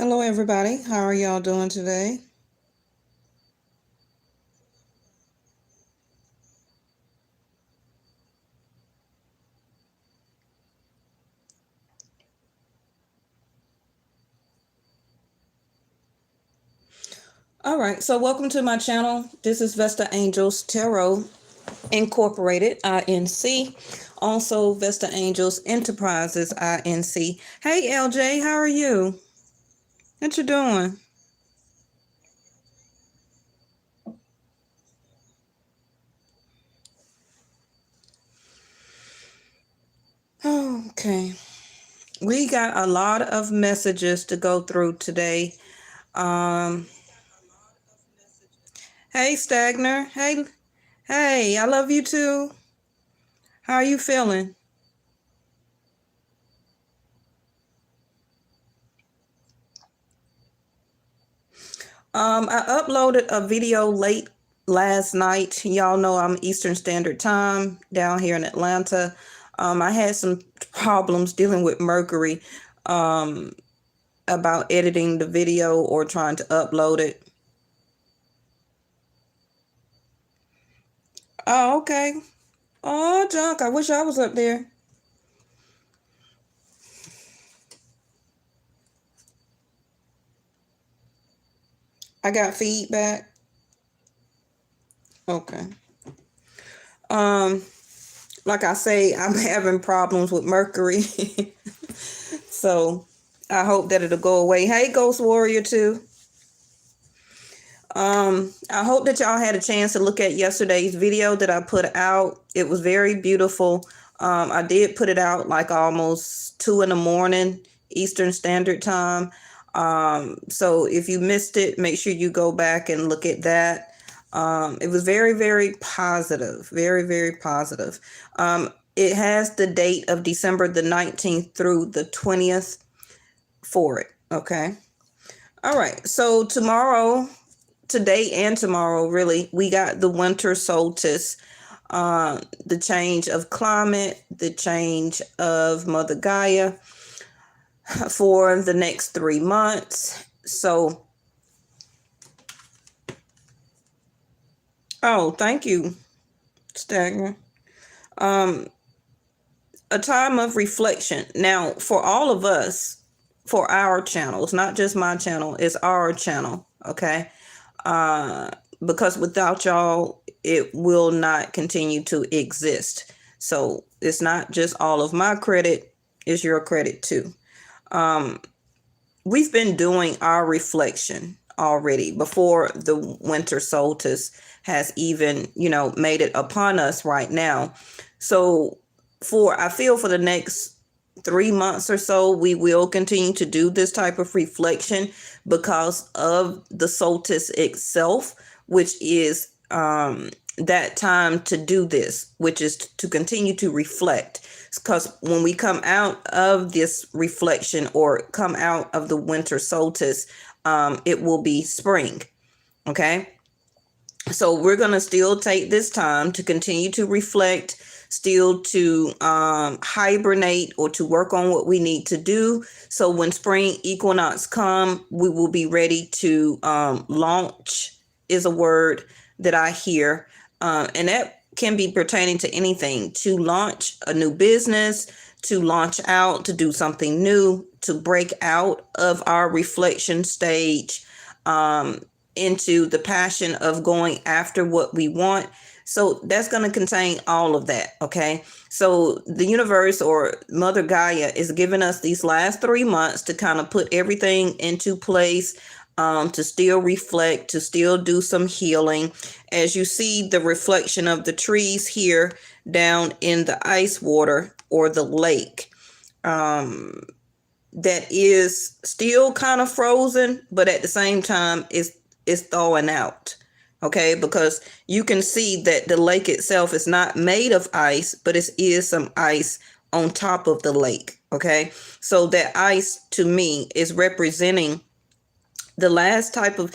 Hello, everybody. How are y'all doing today? All right, so welcome to my channel. This is Vestaangelstarot Incorporated, INC. Also, Vesta Angels Enterprises, INC. Hey, LJ, how are you? What you doing? Okay. We got a lot of messages to go through today. Um, hey, Stagner. Hey, I love you too. How are you feeling? I uploaded a video late last night. Y'all know I'm Eastern Standard Time down here in Atlanta. I had some problems dealing with Mercury about editing the video or trying to upload it. Oh, okay. Oh, junk. I wish I was up there. I got feedback. Okay. Like I say, I'm having problems with Mercury. So I hope that it'll go away. Hey, Ghost Warrior too. I hope that y'all had a chance to look at yesterday's video that I put out. It was very beautiful. I did put it out like almost 2 in the morning Eastern Standard Time. So if you missed it, make sure you go back and look at that. It was very, very positive. Very, very positive. It has the date of December the 19th through the 20th for it. Okay. All right. So today and tomorrow, really, we got the winter solstice, the change of climate, the change of Mother Gaia for the next 3 months. So, oh, thank you, Stagner. A time of reflection. Now, for all of us, for our channels, not just my channel, it's our channel, okay? Because without y'all, it will not continue to exist. So it's not just all of my credit, it's your credit too. We've been doing our reflection already before the winter solstice has even, made it upon us right now. So I feel for the next 3 months or so, we will continue to do this type of reflection because of the solstice itself, which is that time to do this, which is to continue to reflect. Because when we come out of this reflection or come out of the winter solstice, it will be spring. Okay. So we're going to still take this time to continue to reflect, still to hibernate or to work on what we need to do. So when spring equinox come, we will be ready to launch is a word that I hear. And that can be pertaining to anything, to launch a new business, to launch out, to do something new, to break out of our reflection stage, into the passion of going after what we want. So that's going to contain all of that. Okay. So the universe or Mother Gaia is giving us these last 3 months to kind of put everything into place, to still reflect, to still do some healing. As you see the reflection of the trees here down in the ice water or the lake, that is still kind of frozen, but at the same time is thawing out. Okay, because you can see that the lake itself is not made of ice, but it is some ice on top of the lake. Okay, so that ice to me is representing the last couple of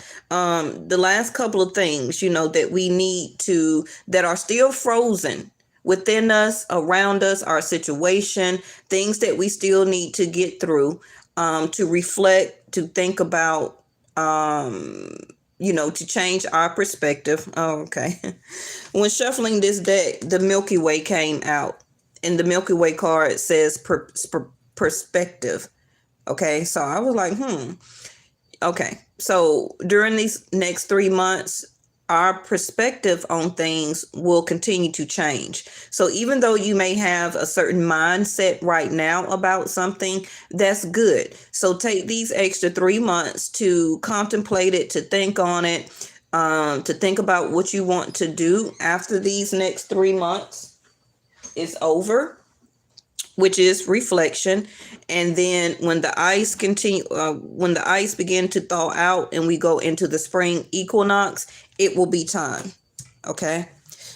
things, that we need to, that are still frozen within us, around us, our situation, things that we still need to get through. to reflect, to think about, to change our perspective. Oh, okay. When shuffling this deck, the Milky Way came out, and the Milky Way card says perspective. Okay, so I was like, okay. So during these next 3 months, our perspective on things will continue to change. So even though you may have a certain mindset right now about something, that's good. So take these extra 3 months to contemplate it, to think on it, to think about what you want to do after these next 3 months is over, which is reflection. And then when the ice begin to thaw out and we go into the spring equinox, it will be time. Okay.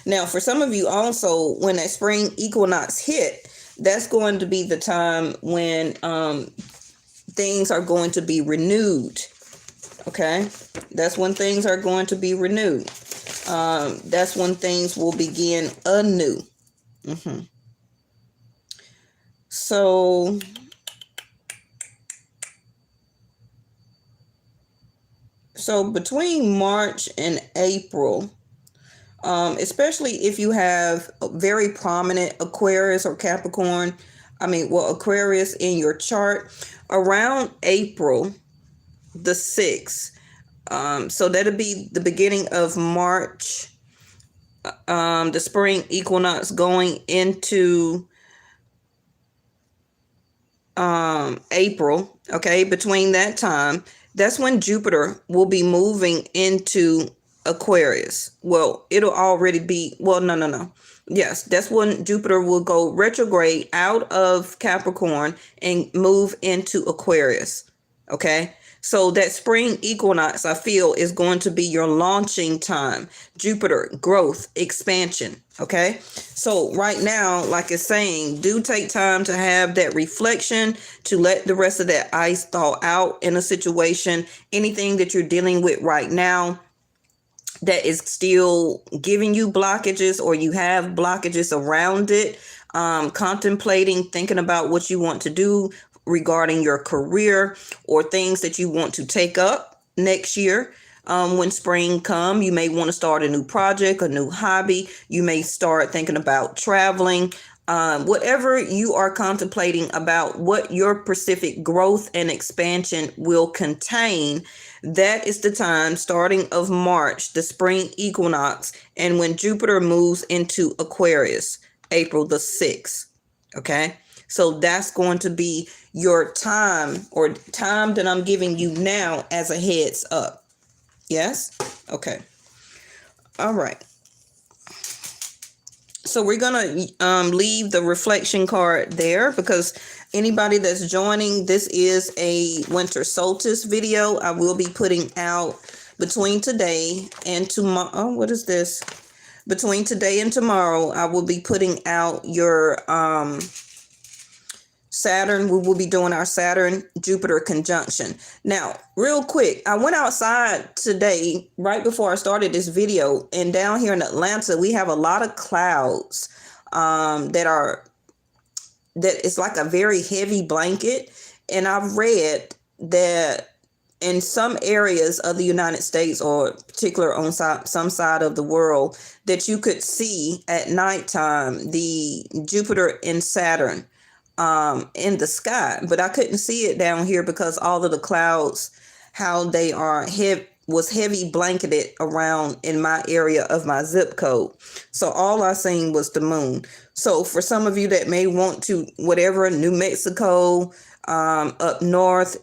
Now, for some of you also, when that spring equinox hit, that's going to be the time when things are going to be renewed. Okay. That's when things are going to be renewed. That's when things will begin anew. So between March and April, especially if you have a very prominent Aquarius or Capricorn, Aquarius in your chart, around April the 6th, so that'll be the beginning of March, the spring equinox going into April. Okay, between that time, that's when Jupiter will be moving into Aquarius. Well, it'll already be, no. Yes, that's when Jupiter will go retrograde out of Capricorn and move into Aquarius. Okay, so that spring equinox, I feel, is going to be your launching time. Jupiter, growth, expansion. Okay, so right now, like it's saying, do take time to have that reflection, to let the rest of that ice thaw out in a situation. Anything that you're dealing with right now that is still giving you blockages, or you have blockages around it, contemplating, thinking about what you want to do regarding your career, or things that you want to take up next year. When spring come, you may want to start a new project, a new hobby. You may start thinking about traveling. Whatever you are contemplating about what your specific growth and expansion will contain, that is the time, starting of March, the spring equinox, and when Jupiter moves into Aquarius, April the 6th. Okay, so that's going to be your time, or time that I'm giving you now as a heads up. Yes? Okay. All right. So we're going to leave the reflection card there, because anybody that's joining, this is a winter solstice video. I will be putting out between today and tomorrow. Oh, what is this? Between today and tomorrow, I will be putting out your Saturn. We will be doing our Saturn-Jupiter conjunction. Now, real quick, I went outside today, right before I started this video, and down here in Atlanta, we have a lot of clouds that it's like a very heavy blanket. And I've read that in some areas of the United States, or particular on some side of the world, that you could see at nighttime the Jupiter and Saturn in the sky, but I couldn't see it down here because all of the clouds, how they are was heavy blanketed around in my area of my zip code. So all I seen was the moon. So for some of you that may want to, whatever, New Mexico, up north,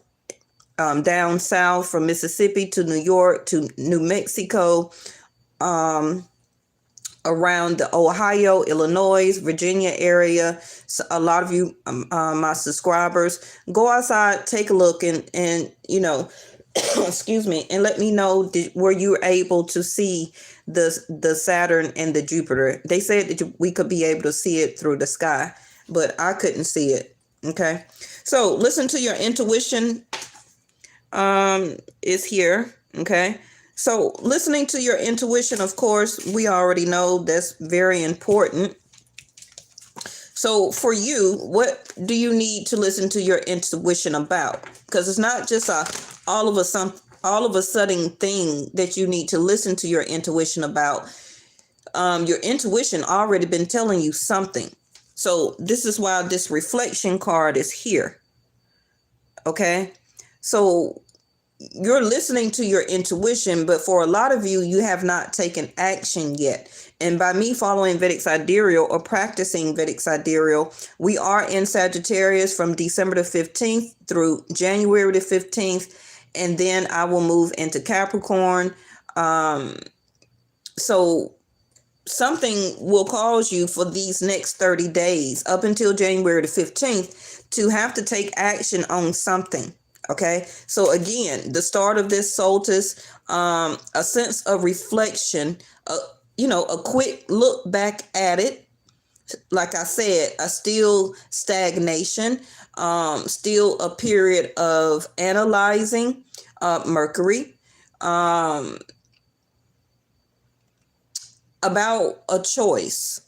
down south from Mississippi to New York to New Mexico, around the Ohio, Illinois, Virginia area. So a lot of you, my subscribers, go outside, take a look, and excuse me, and let me know were you able to see the Saturn and the Jupiter. They said that we could be able to see it through the sky, but I couldn't see it. Okay, so listen to your intuition. Is here. Okay. So listening to your intuition, of course, we already know that's very important. So for you, what do you need to listen to your intuition about? Because it's not just all of a sudden thing that you need to listen to your intuition about. Your intuition already been telling you something. So this is why this reflection card is here. Okay. So you're listening to your intuition, but for a lot of you, you have not taken action yet. And by me following Vedic Sidereal or practicing Vedic Sidereal, we are in Sagittarius from December the 15th through January the 15th. And then I will move into Capricorn. So something will cause you for these next 30 days up until January the 15th to have to take action on something. Okay, so again, the start of this solstice, a sense of reflection, a quick look back at it. Like I said, a still stagnation, still a period of analyzing, Mercury, about a choice.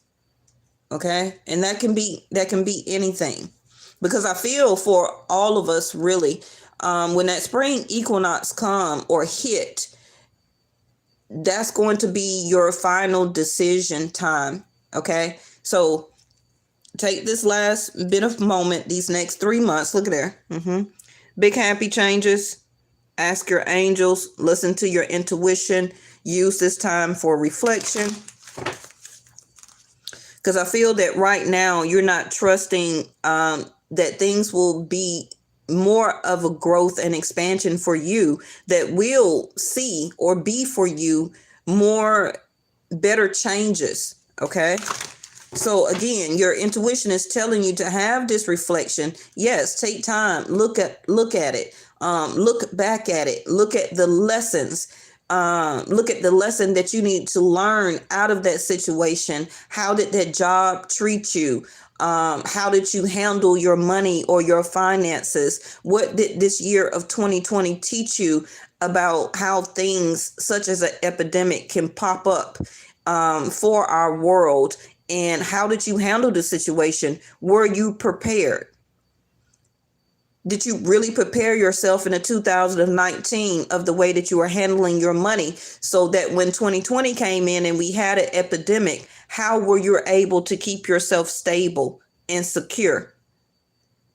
Okay, and that can be anything, because I feel for all of us really. When that spring equinox come or hit, that's going to be your final decision time. Okay. So take this last bit of moment, these next 3 months. Look at there. Big happy changes. Ask your angels, listen to your intuition, use this time for reflection. Because I feel that right now you're not trusting that things will be more of a growth and expansion for you, that will see or be for you more better changes. Okay. So again, your intuition is telling you to have this reflection. Yes, take time, look at it, look back at it, look at the lessons. Look at the lesson that you need to learn out of that situation. How did that job treat you? How did you handle your money or your finances? What did this year of 2020 teach you about how things such as an epidemic can pop up for our world? And how did you handle the situation? Were you prepared? Did you really prepare yourself in the 2019 of the way that you were handling your money, so that when 2020 came in and we had an epidemic, how were you able to keep yourself stable and secure?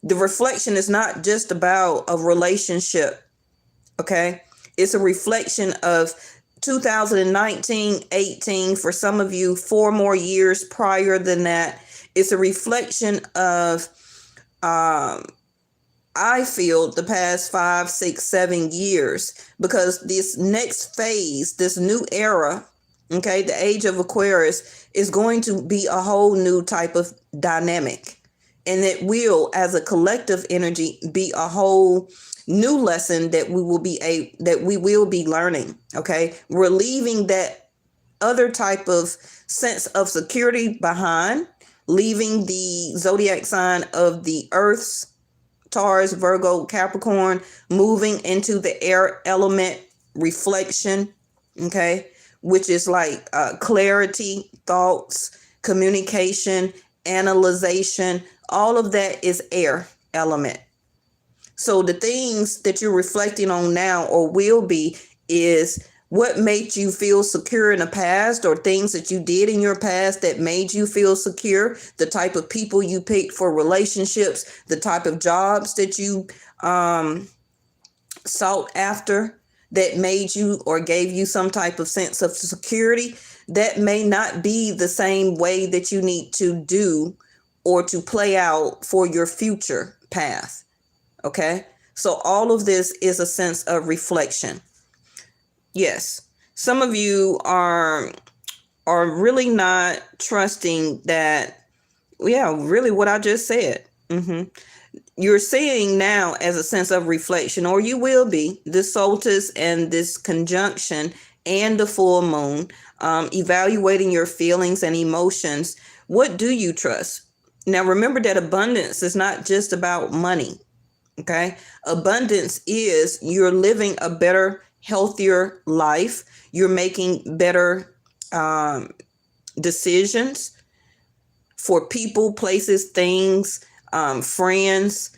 The reflection is not just about a relationship. Okay. It's a reflection of 2019, 18, for some of you, 4 more years prior than that. It's a reflection of, I feel, the past 5, 6, 7 years, because this next phase, this new era, okay, the age of Aquarius, is going to be a whole new type of dynamic. And it will, as a collective energy, be a whole new lesson that we will be learning. Okay. We're leaving that other type of sense of security behind, leaving the zodiac sign of the Earth's, Taurus, Virgo, Capricorn, moving into the air element, reflection, okay, which is like clarity, thoughts, communication, analyzation. All of that is air element. So the things that you're reflecting on now or will be is what made you feel secure in the past, or things that you did in your past that made you feel secure, the type of people you picked for relationships, the type of jobs that you sought after that made you or gave you some type of sense of security. That may not be the same way that you need to do or to play out for your future path. Okay. So all of this is a sense of reflection. Yes, some of you are really not trusting that. Yeah, really what I just said. You're seeing now as a sense of reflection, or you will be, this solstice and this conjunction and the full moon, evaluating your feelings and emotions. What do you trust? Now, remember that abundance is not just about money. Okay. Abundance is you're living a better, healthier life. You're making better decisions for people, places, things, friends,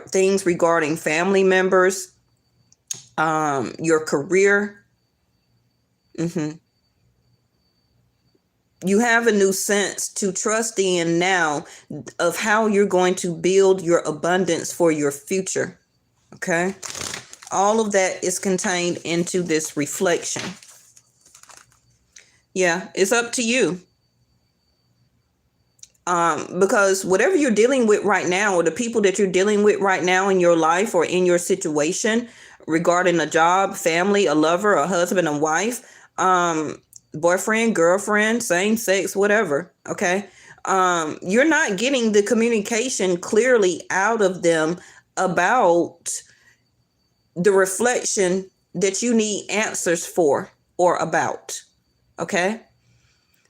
things regarding family members, your career. You have a new sense to trust in now of how you're going to build your abundance for your future. Okay? All of that is contained into this reflection. Yeah, it's up to you. Because whatever you're dealing with right now, or the people that you're dealing with right now in your life or in your situation regarding a job, family, a lover, a husband, a wife, boyfriend, girlfriend, same sex, whatever. Okay. You're not getting the communication clearly out of them about the reflection that you need answers for or about. Okay.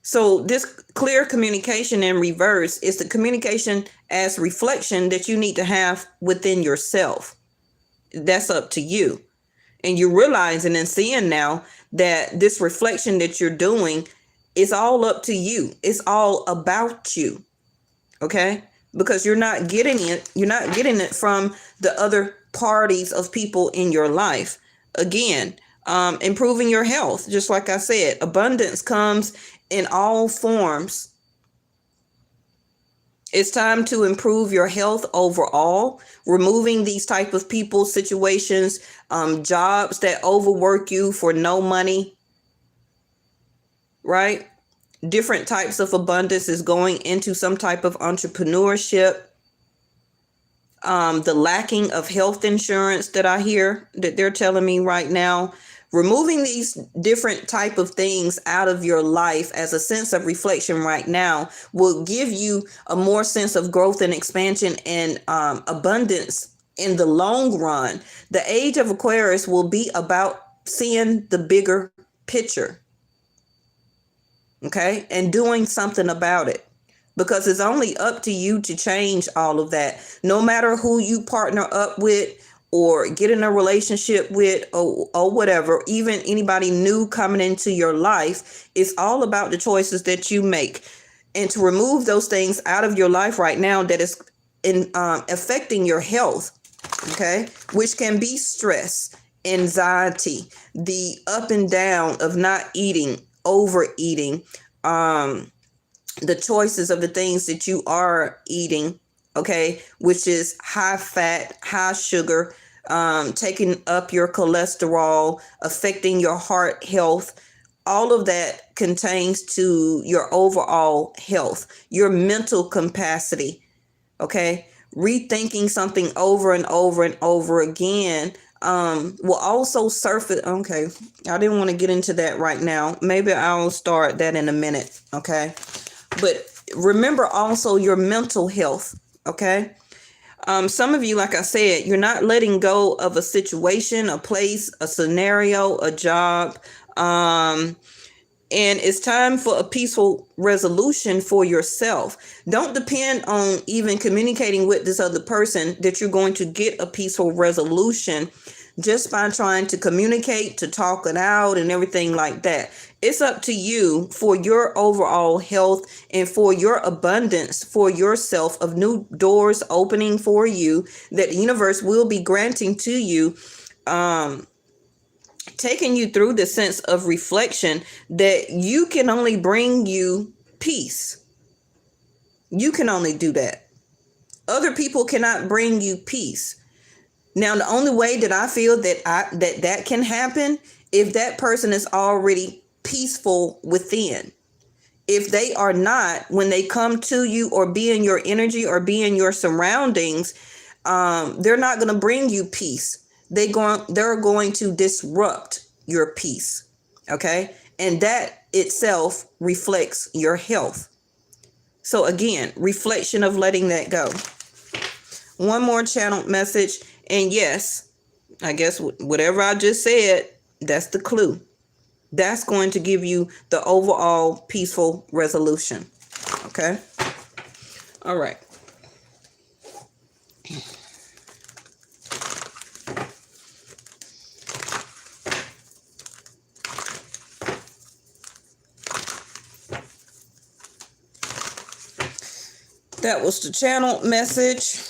So this clear communication in reverse is the communication as reflection that you need to have within yourself. That's up to you. And you're realizing and seeing now that this reflection that you're doing is all up to you. It's all about you. Okay? Because you're not getting it. You're not getting it from the other parties of people in your life. Again, improving your health. Just like I said, abundance comes in all forms. It's time to improve your health overall, removing these type of people, situations, jobs that overwork you for no money, right? Different types of abundance is going into some type of entrepreneurship. The lacking of health insurance that I hear that they're telling me right now. Removing these different type of things out of your life as a sense of reflection right now will give you a more sense of growth and expansion and abundance in the long run. The age of Aquarius will be about seeing the bigger picture. Okay? And doing something about it. Because it's only up to you to change all of that. No matter who you partner up with or get in a relationship with or whatever, even anybody new coming into your life, it's all about the choices that you make. And to remove those things out of your life right now that is affecting your health, okay, which can be stress, anxiety, the up and down of not eating, overeating, the choices of the things that you are eating, okay, which is high fat, high sugar, taking up your cholesterol, affecting your heart health. All of that contains to your overall health, your mental capacity, okay? Rethinking something over and over and over again will also surface. Okay, I didn't want to get into that right now. Maybe I'll start that in a minute, okay? But remember also your mental health, okay? Some of you, like I said, you're not letting go of a situation, a place, a scenario, a job. And it's time for a peaceful resolution for yourself. Don't depend on even communicating with this other person that you're going to get a peaceful resolution just by trying to communicate, to talk it out and everything like that. It's up to you for your overall health and for your abundance for yourself of new doors opening for you that the universe will be granting to you, taking you through the sense of reflection that you can only bring you peace. You can only do that. Other people cannot bring you peace. Now, the only way that I feel that can happen if that person is already peaceful within. If they are not, when they come to you or be in your energy or be in your surroundings, they're not going to bring you peace. They're going to disrupt your peace. Okay. And that itself reflects your health. So again, reflection of letting that go. One more channeled message. And yes, I guess whatever I just said, that's the clue. That's going to give you the overall peaceful resolution. Okay. All right. That was the channel message.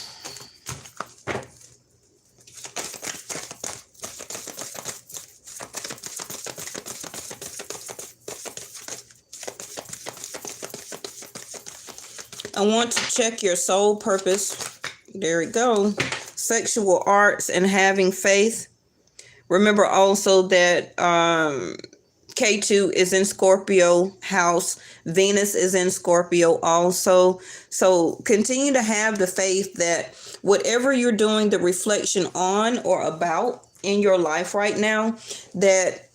I want to check your soul purpose. There we go. Sexual arts and having faith. Remember also that K2 is in Scorpio house. Venus is in Scorpio also. So continue to have the faith that whatever you're doing the reflection on or about in your life right now, that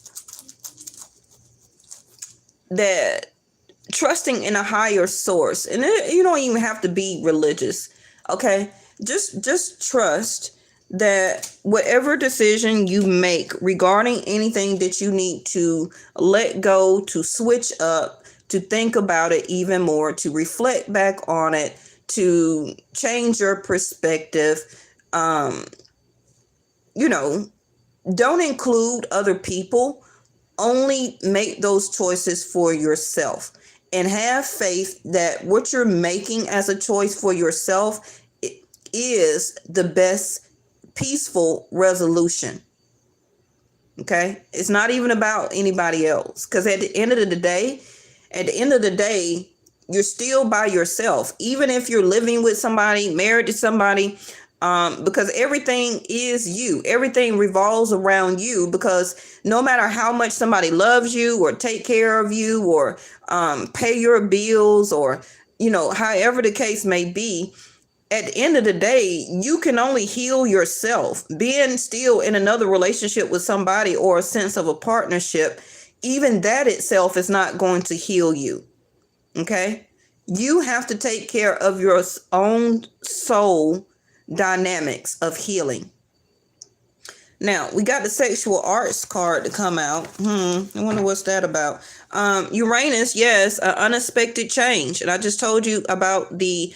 trusting in a higher source, and you don't even have to be religious, okay? Just trust that whatever decision you make regarding anything that you need to let go, to switch up, to think about it even more, to reflect back on it, to change your perspective, don't include other people. Only make those choices for yourself, and have faith that what you're making as a choice for yourself is the best peaceful resolution. Okay? It's not even about anybody else, because at the end of the day, you're still by yourself. Even if you're living with somebody, married to somebody, because everything is you. Everything revolves around you, because no matter how much somebody loves you or take care of you or pay your bills or, however the case may be, at the end of the day, you can only heal yourself. Being still in another relationship with somebody or a sense of a partnership, even that itself is not going to heal you. Okay? You have to take care of your own soul dynamics of healing. Now, we got the sexual arts card to come out. I wonder what's that about. Uranus, yes, an unexpected change. And I just told you about the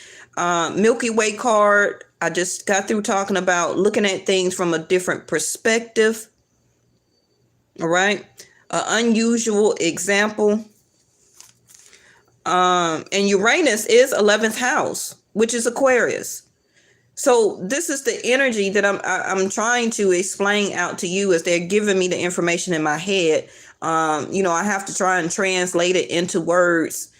Milky Way card. I just got through talking about looking at things from a different perspective. All right. An unusual example. And Uranus is 11th house, which is Aquarius. So this is the energy that I'm trying to explain out to you as they're giving me the information in my head. I have to try and translate it into words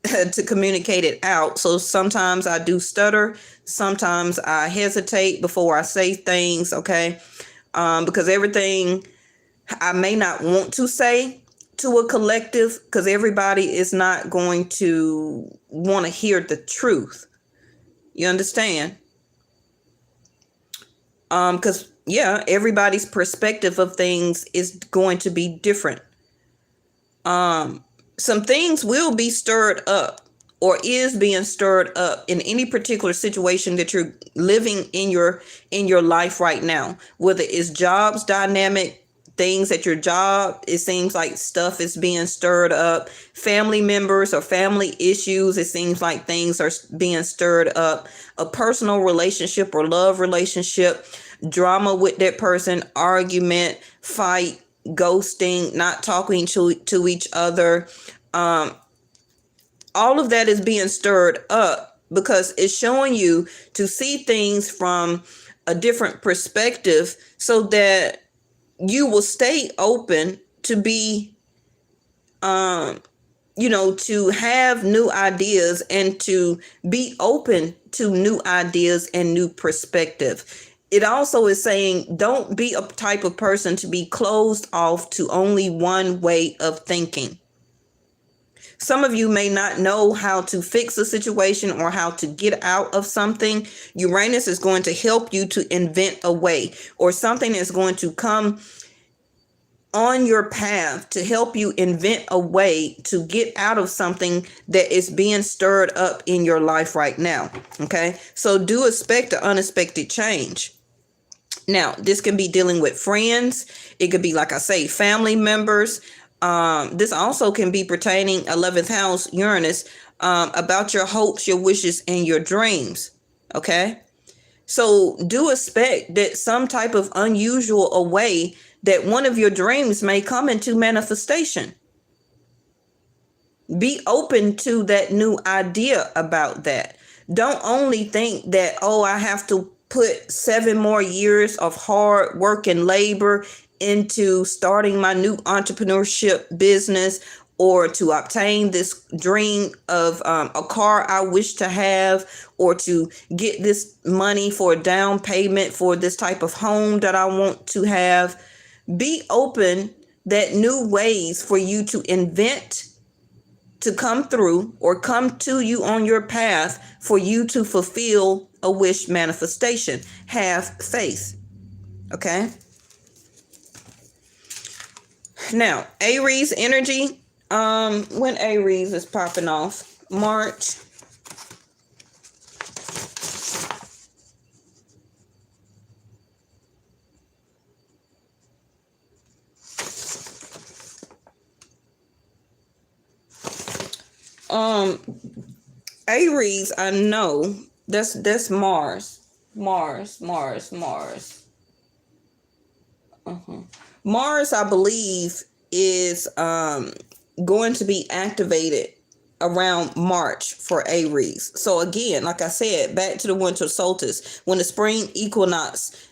to communicate it out. So sometimes I do stutter. Sometimes I hesitate before I say things, okay? Because everything I may not want to say to a collective, because everybody is not going to want to hear the truth. You understand? Because everybody's perspective of things is going to be different. Some things will be stirred up or is being stirred up in any particular situation that you're living in your life right now, whether it's jobs dynamic, things at your job, it seems like stuff is being stirred up, family members or family issues, it seems like things are being stirred up, a personal relationship or love relationship, drama with that person, argument, fight, ghosting, not talking to each other. All of that is being stirred up because it's showing you to see things from a different perspective so that you will stay open to be, to have new ideas and to be open to new ideas and new perspective. It also is saying don't be a type of person to be closed off to only one way of thinking. Some of you may not know how to fix a situation or how to get out of something. Uranus is going to help you to invent a way, or something is going to come on your path to help you invent a way to get out of something that is being stirred up in your life right now. Okay, so do expect an unexpected change. Now, this can be dealing with friends. It could be, like I say, family members. This also can be pertaining 11th house Uranus, about your hopes, your wishes, and your dreams. Okay, so do expect that some type of unusual way that one of your dreams may come into manifestation. Be open to that new idea about that. Don't only think that, oh, I have to put 7 more years of hard work and labor into starting my new entrepreneurship business, or to obtain this dream of a car I wish to have, or to get this money for a down payment for this type of home that I want to have. Be open that new ways for you to invent to come through or come to you on your path for you to fulfill a wish manifestation. Have faith. Okay. Now, Aries energy. When Aries is popping off, March. Aries, I know that's Mars. Mars. Mars, I believe, is going to be activated around March for Aries. So again, like I said, back to the winter solstice, when the spring equinox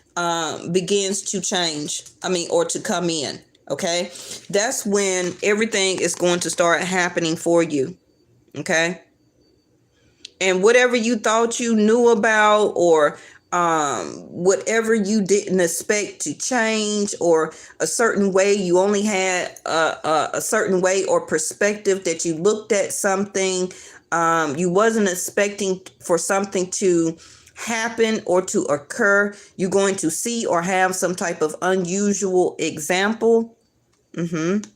begins to change, or to come in, okay? That's when everything is going to start happening for you, okay? And whatever you thought you knew about, or whatever you didn't expect to change, or a certain way you only had a certain way or perspective that you looked at something, you wasn't expecting for something to happen or to occur. You're going to see or have some type of unusual example. And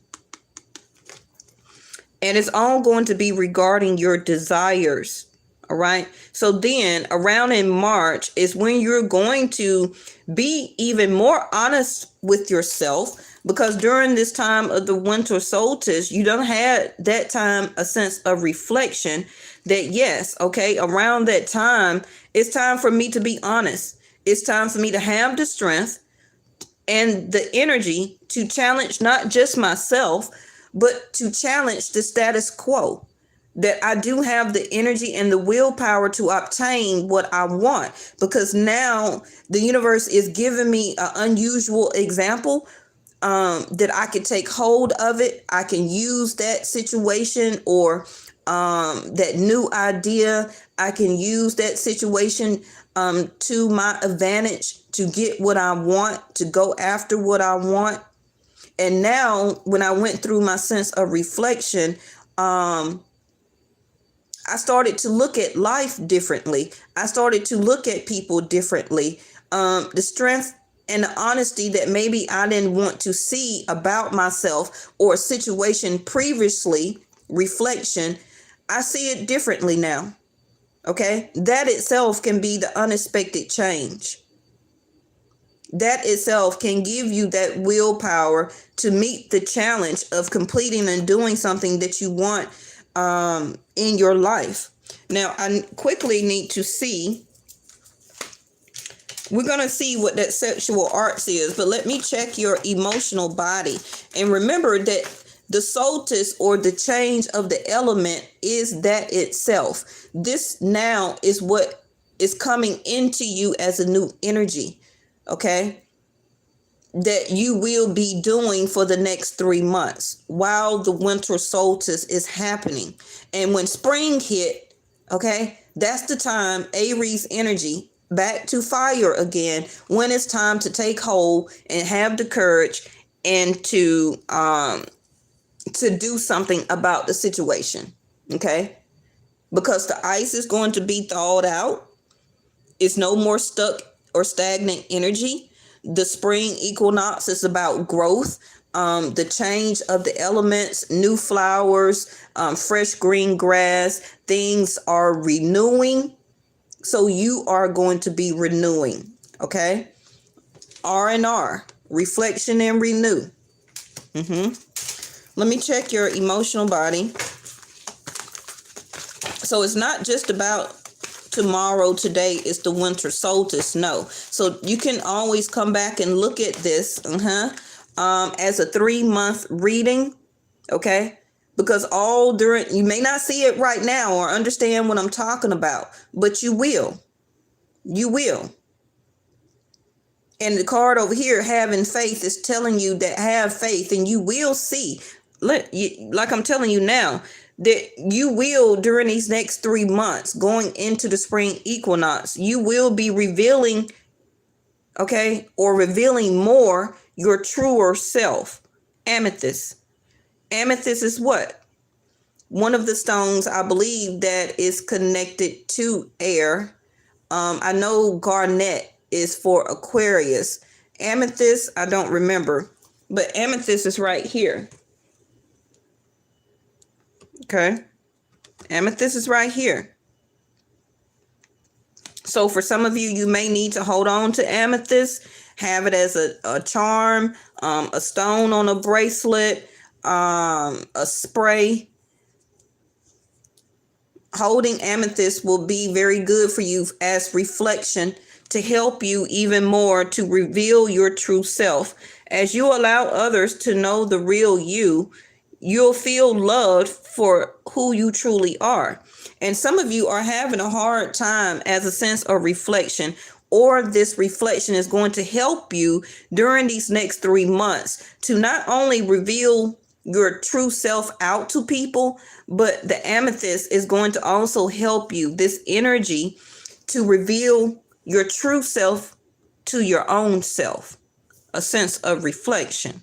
it's all going to be regarding your desires. All right. So then around in March is when you're going to be even more honest with yourself, because during this time of the winter solstice, you don't have that time a sense of reflection that, yes, okay, around that time, it's time for me to be honest. It's time for me to have the strength and the energy to challenge not just myself, but to challenge the status quo. That I do have the energy and the willpower to obtain what I want, because now the universe is giving me an unusual example, that I can take hold of it. I can use that situation or that new idea. I can use that situation to my advantage to get what I want, to go after what I want. And now when I went through my sense of reflection, I started to look at life differently. I started to look at people differently. The strength and the honesty that maybe I didn't want to see about myself or a situation previously, reflection, I see it differently now. Okay? That itself can be the unexpected change. That itself can give you that willpower to meet the challenge of completing and doing something that you want in your life. Now, I quickly need to see, we're going to see what that sexual arts is, but let me check your emotional body. And remember that the solstice, or the change of the element, is that itself. This now is what is coming into you as a new energy, okay? That you will be doing for the next 3 months while the winter solstice is happening. And when spring hit, okay, that's the time, Aries energy, back to fire again, when it's time to take hold and have the courage and to do something about the situation, okay? Because the ice is going to be thawed out. It's no more stuck or stagnant energy. The spring equinox is about growth, the change of the elements, new flowers, fresh green grass. Things are renewing. So you are going to be renewing. Okay. R&R, reflection and renew. Let me check your emotional body. So it's not just about tomorrow, today is the winter solstice. No. So you can always come back and look at this as a 3-month reading. Okay. Because you may not see it right now or understand what I'm talking about, but you will. You will. And the card over here, having faith, is telling you that have faith and you will see. Like I'm telling you now, that you will, during these next 3 months, going into the spring equinox, you will be revealing, okay, or revealing more your truer self. Amethyst. Amethyst is what? One of the stones, I believe, that is connected to air. I know garnet is for Aquarius. Amethyst, I don't remember, but amethyst is right here. Okay. Amethyst is right here. So for some of you, you may need to hold on to amethyst, have it as a charm, a stone on a bracelet, a spray. Holding amethyst will be very good for you as reflection to help you even more to reveal your true self. As you allow others to know the real you, you'll feel loved for who you truly are. And some of you are having a hard time as a sense of reflection, or this reflection is going to help you during these next 3 months to not only reveal your true self out to people, but the amethyst is going to also help you, this energy, to reveal your true self to your own self, a sense of reflection.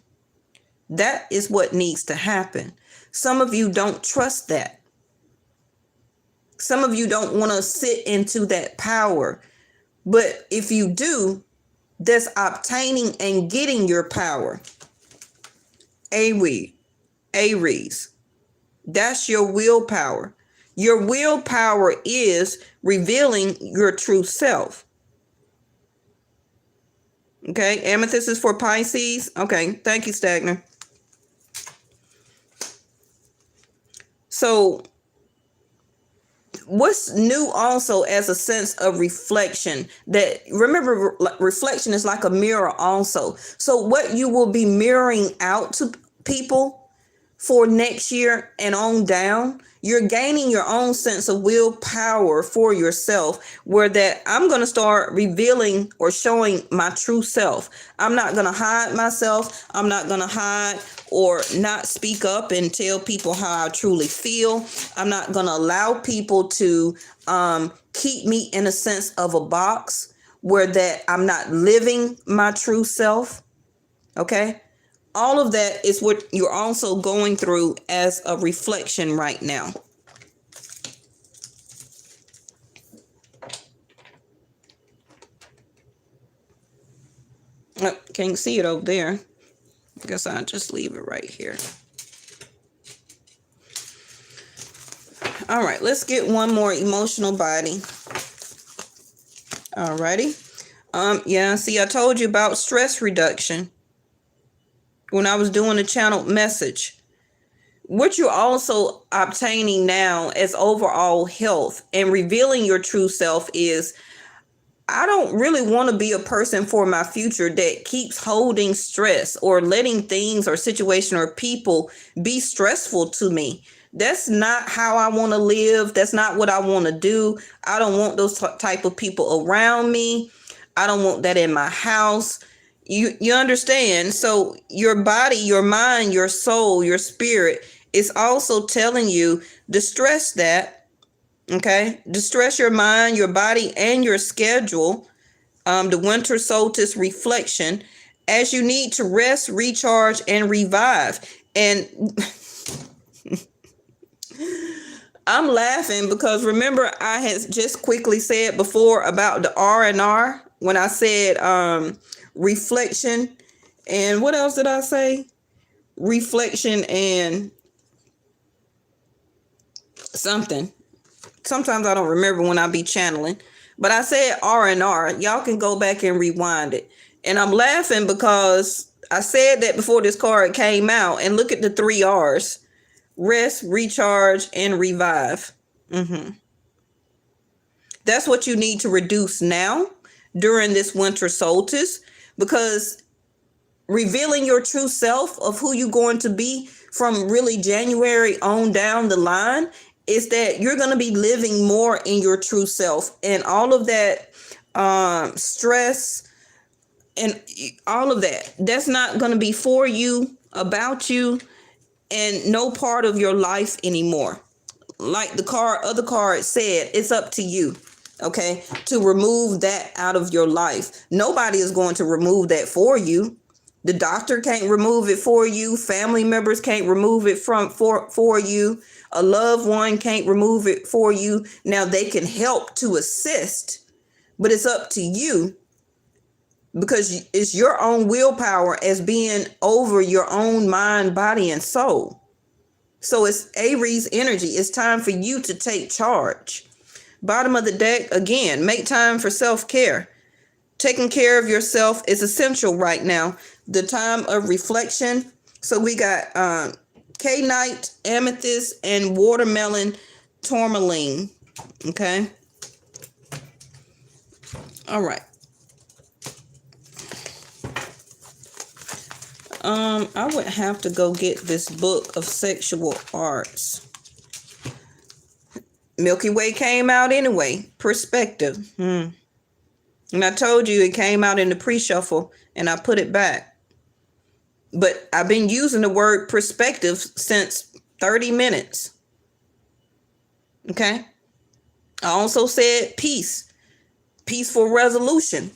That is what needs to happen. Some of you don't trust that. Some of you don't want to sit into that power. But if you do, that's obtaining and getting your power. Aries. That's your willpower. Your willpower is revealing your true self. Okay, amethyst is for Pisces. Okay, thank you, Stagner. So what's new also as a sense of reflection, that remember, reflection is like a mirror also. So what you will be mirroring out to people for next year and on down, you're gaining your own sense of willpower for yourself, where that I'm going to start revealing or showing my true self. I'm not going to hide myself. I'm not going to hide or not speak up and tell people how I truly feel. I'm not going to allow people to keep me in a sense of a box where that I'm not living my true self. Okay. All of that is what you're also going through as a reflection right now. Oh, can't see it over there. I guess I'll just leave it right here. All right, let's get one more emotional body. Alrighty. Yeah, see, I told you about stress reduction when I was doing the channeled message. What you're also obtaining now as overall health and revealing your true self is, I don't really want to be a person for my future that keeps holding stress or letting things or situation or people be stressful to me. That's not how I want to live. That's not what I want to do. I don't want those type of people around me. I don't want that in my house. You understand? So your body, your mind, your soul, your spirit is also telling you to stress that. Okay, distress your mind, your body, and your schedule. The winter solstice reflection, as you need to rest, recharge, and revive. And I'm laughing because remember I had just quickly said before about the R&R when I said reflection, and what else did I say? Reflection and something. Sometimes I don't remember when I be channeling, but I said R&R. Y'all can go back and rewind it. And I'm laughing because I said that before this card came out, and look at the 3 R's: rest, recharge, and revive. That's what you need to reduce now during this winter solstice, because revealing your true self of who you're going to be from really January on down the line, is that you're going to be living more in your true self, and all of that stress and all of that's not going to be for you, about you, and no part of your life anymore. Like the other card said, it's up to you, okay, to remove that out of your life. Nobody is going to remove that for you. The doctor can't remove it for you. Family members can't remove it for you. A loved one can't remove it for you. Now they can help to assist, but it's up to you, because it's your own willpower as being over your own mind, body, and soul. So it's Aries energy. It's time for you to take charge. Bottom of the deck, again, make time for self-care. Taking care of yourself is essential right now. The time of reflection. So we got K-Night, Amethyst, and Watermelon Tourmaline. Okay. All right. I would have to go get this book of sexual arts. Milky Way came out anyway. Perspective. And I told you it came out in the pre-shuffle, and I put it back. But I've been using the word perspective since 30 minutes. Okay. I also said peace. Peaceful resolution.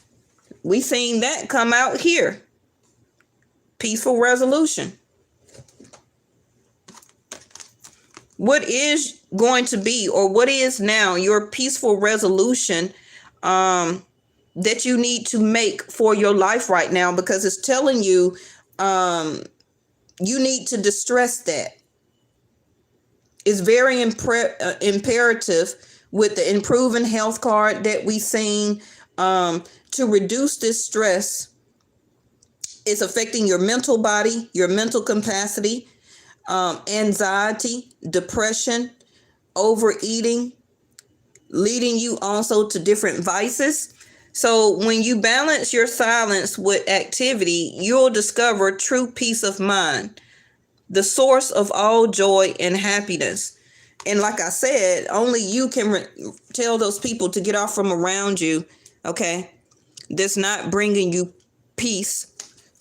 We seen that come out here. Peaceful resolution. What is going to be, or what is now, your peaceful resolution that you need to make for your life right now? Because it's telling you you need to distress that. It's very imperative with the improving health card that we've seen to reduce this stress. It's affecting your mental body, your mental capacity, anxiety, depression, overeating, leading you also to different vices. So when you balance your silence with activity, you'll discover true peace of mind, the source of all joy and happiness. And like I said, only you can tell those people to get off from around you, okay, that's not bringing you peace,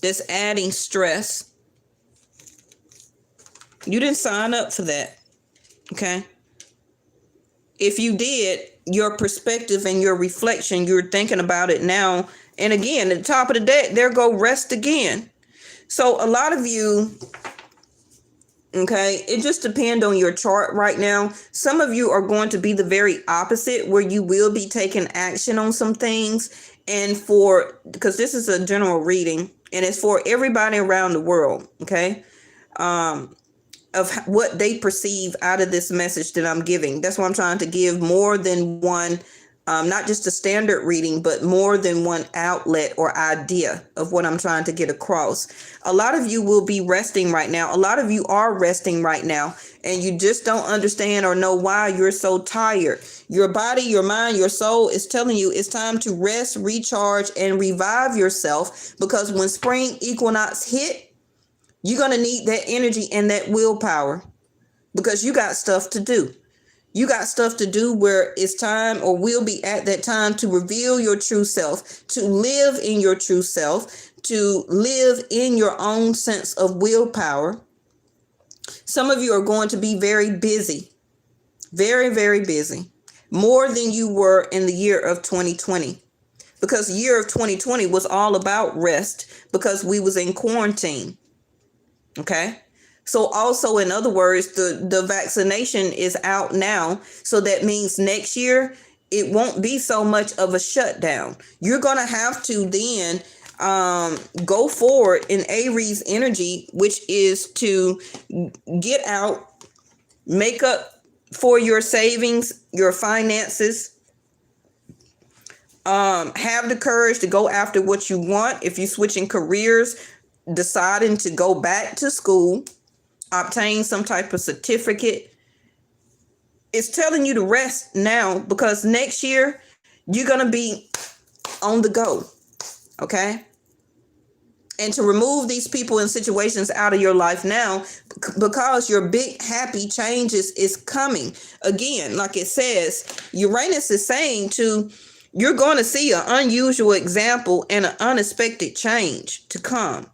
that's adding stress. You didn't sign up for that, okay? If you did, your perspective and your reflection, you're thinking about it now. And again, at the top of the deck, there go rest again. So a lot of you, okay, it just depends on your chart right now. Some of you are going to be the very opposite, where you will be taking action on some things. And because this is a general reading, and it's for everybody around the world, okay, of what they perceive out of this message that I'm giving. That's why I'm trying to give more than one, not just a standard reading, but more than one outlet or idea of what I'm trying to get across. A lot of you will be resting right now. A lot of you are resting right now, and you just don't understand or know why you're so tired. Your body, your mind, your soul is telling you it's time to rest, recharge, and revive yourself, because when spring equinox hit, you're going to need that energy and that willpower, because you got stuff to do. You got stuff to do where it's time, or will be at that time, to reveal your true self, to live in your true self, to live in your own sense of willpower. Some of you are going to be very busy, very, very busy, more than you were in the year of 2020, because the year of 2020 was all about rest, because we was in quarantine. Okay. So also, in other words, the vaccination is out now. So that means next year, it won't be so much of a shutdown. You're going to have to then go forward in Aries energy, which is to get out, make up for your savings, your finances, have the courage to go after what you want. If you're switching careers, deciding to go back to school, obtain some type of certificate, it's telling you to rest now, because next year you're going to be on the go. Okay. and to remove these people and situations out of your life now, because your big happy changes is coming. Again, like it says, Uranus is saying you're going to see an unusual example and an unexpected change to come.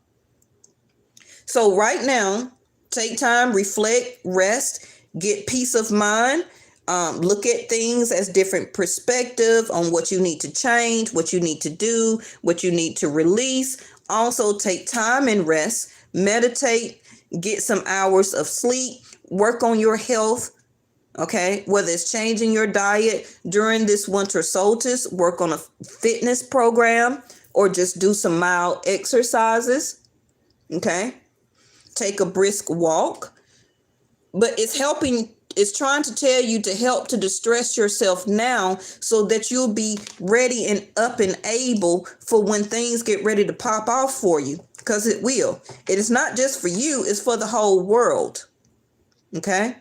So right now, take time, reflect, rest, get peace of mind. Look at things as different perspective on what you need to change, what you need to do, what you need to release. Also take time and rest, meditate, get some hours of sleep, work on your health. Okay, whether it's changing your diet during this winter solstice, work on a fitness program, or just do some mild exercises. Okay, take a brisk walk. But it's trying to tell you to help to distress yourself now so that you'll be ready and up and able for when things get ready to pop off for you, because it will. It is not just for you, it's for the whole world. Okay?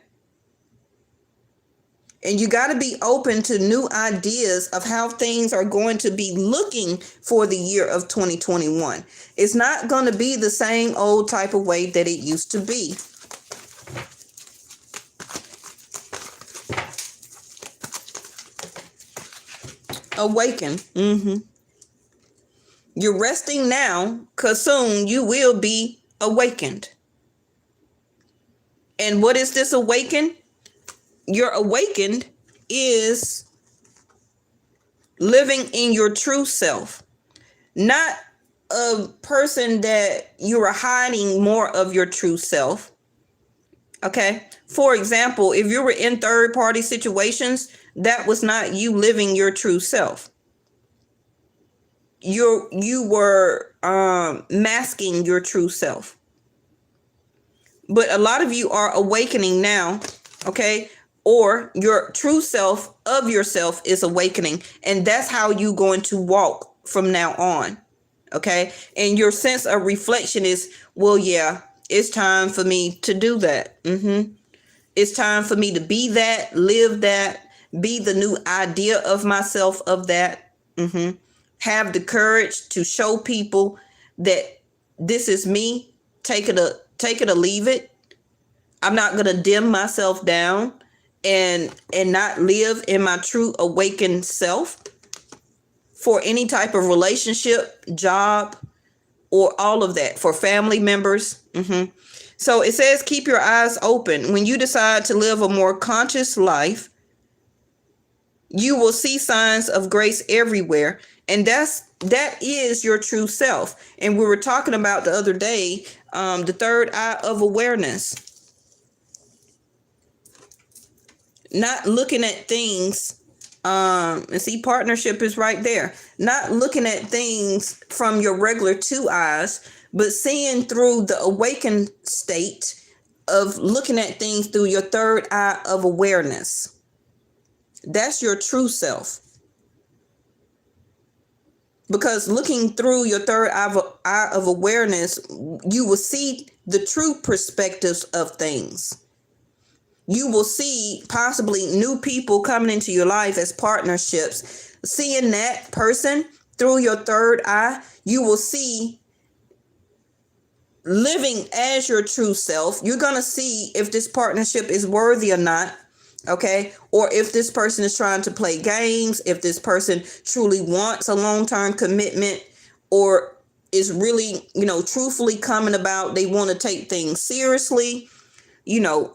And you got to be open to new ideas of how things are going to be looking for the year of 2021. It's not going to be the same old type of way that it used to be. Awaken. You're resting now, because soon you will be awakened. And what is this awaken? Your awakened is living in your true self, not a person that you are hiding more of your true self. Okay. For example, if you were in third party situations, that was not you living your true self. You were masking your true self. But a lot of you are awakening now, okay? Or your true self of yourself is awakening, and that's how you're going to walk from now on, okay? And your sense of reflection is, well, yeah, it's time for me to do that. It's time for me to be that, live that, be the new idea of myself of that. Have the courage to show people that this is me. Take it or leave it. I'm not going to dim myself down and not live in my true awakened self for any type of relationship, job, or all of that, for family members. So it says, keep your eyes open. When you decide to live a more conscious life, you will see signs of grace everywhere. And that is your true self. And we were talking about the other day, the third eye of awareness. Not looking at things, and see, partnership is right there. Not looking at things from your regular two eyes, but seeing through the awakened state of looking at things through your third eye of awareness. That's your true self. Because looking through your third eye of awareness, you will see the true perspectives of things. You will see possibly new people coming into your life as partnerships. Seeing that person through your third eye, you will see living as your true self. You're going to see if this partnership is worthy or not. Okay. Or if this person is trying to play games, if this person truly wants a long-term commitment, or is really, truthfully coming about, they want to take things seriously.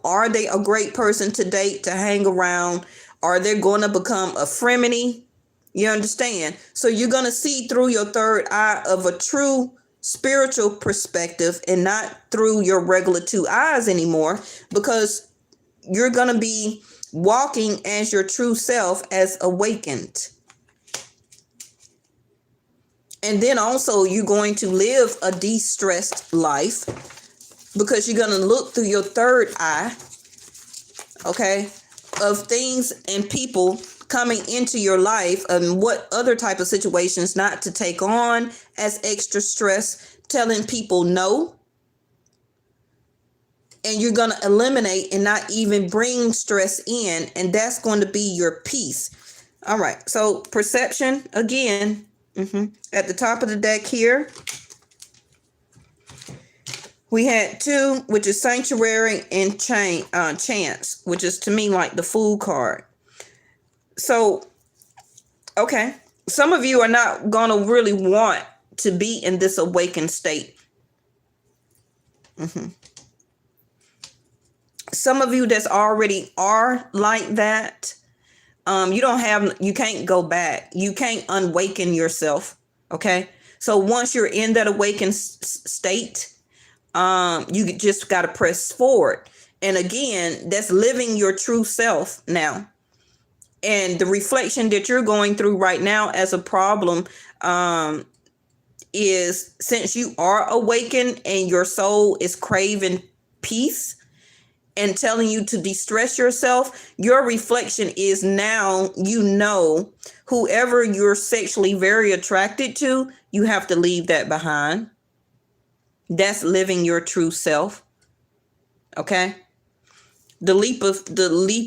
Are they a great person to date, to hang around? Are they going to become a frenemy? You understand? So you're going to see through your third eye of a true spiritual perspective, and not through your regular two eyes anymore, because you're going to be walking as your true self, as awakened. And then also you're going to live a de-stressed life, because you're going to look through your third eye, okay, of things and people coming into your life, and what other type of situations not to take on as extra stress, telling people no. And you're going to eliminate and not even bring stress in. And that's going to be your peace. All right. So perception again, at the top of the deck here. We had 2, which is sanctuary, and chance, which is to me like the Fool card. So, okay, some of you are not going to really want to be in this awakened state. Some of you that's already are like that, you can't go back. You can't unwaken yourself. Okay. So once you're in that awakened state, you just got to press forward. And again, that's living your true self now. And the reflection that you're going through right now as a problem, is since you are awakened and your soul is craving peace and telling you to de-stress yourself, your reflection is now, whoever you're sexually very attracted to, you have to leave that behind. That's living your true self. Okay. The leap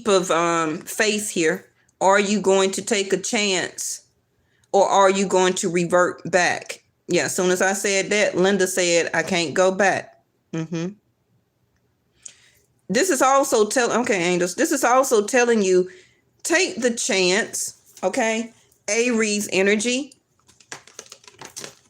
of faith here. Are you going to take a chance, or are you going to revert back? Yeah. As soon as I said that, Linda said, I can't go back. This is also angels, this is also telling you, take the chance. Okay. Aries energy.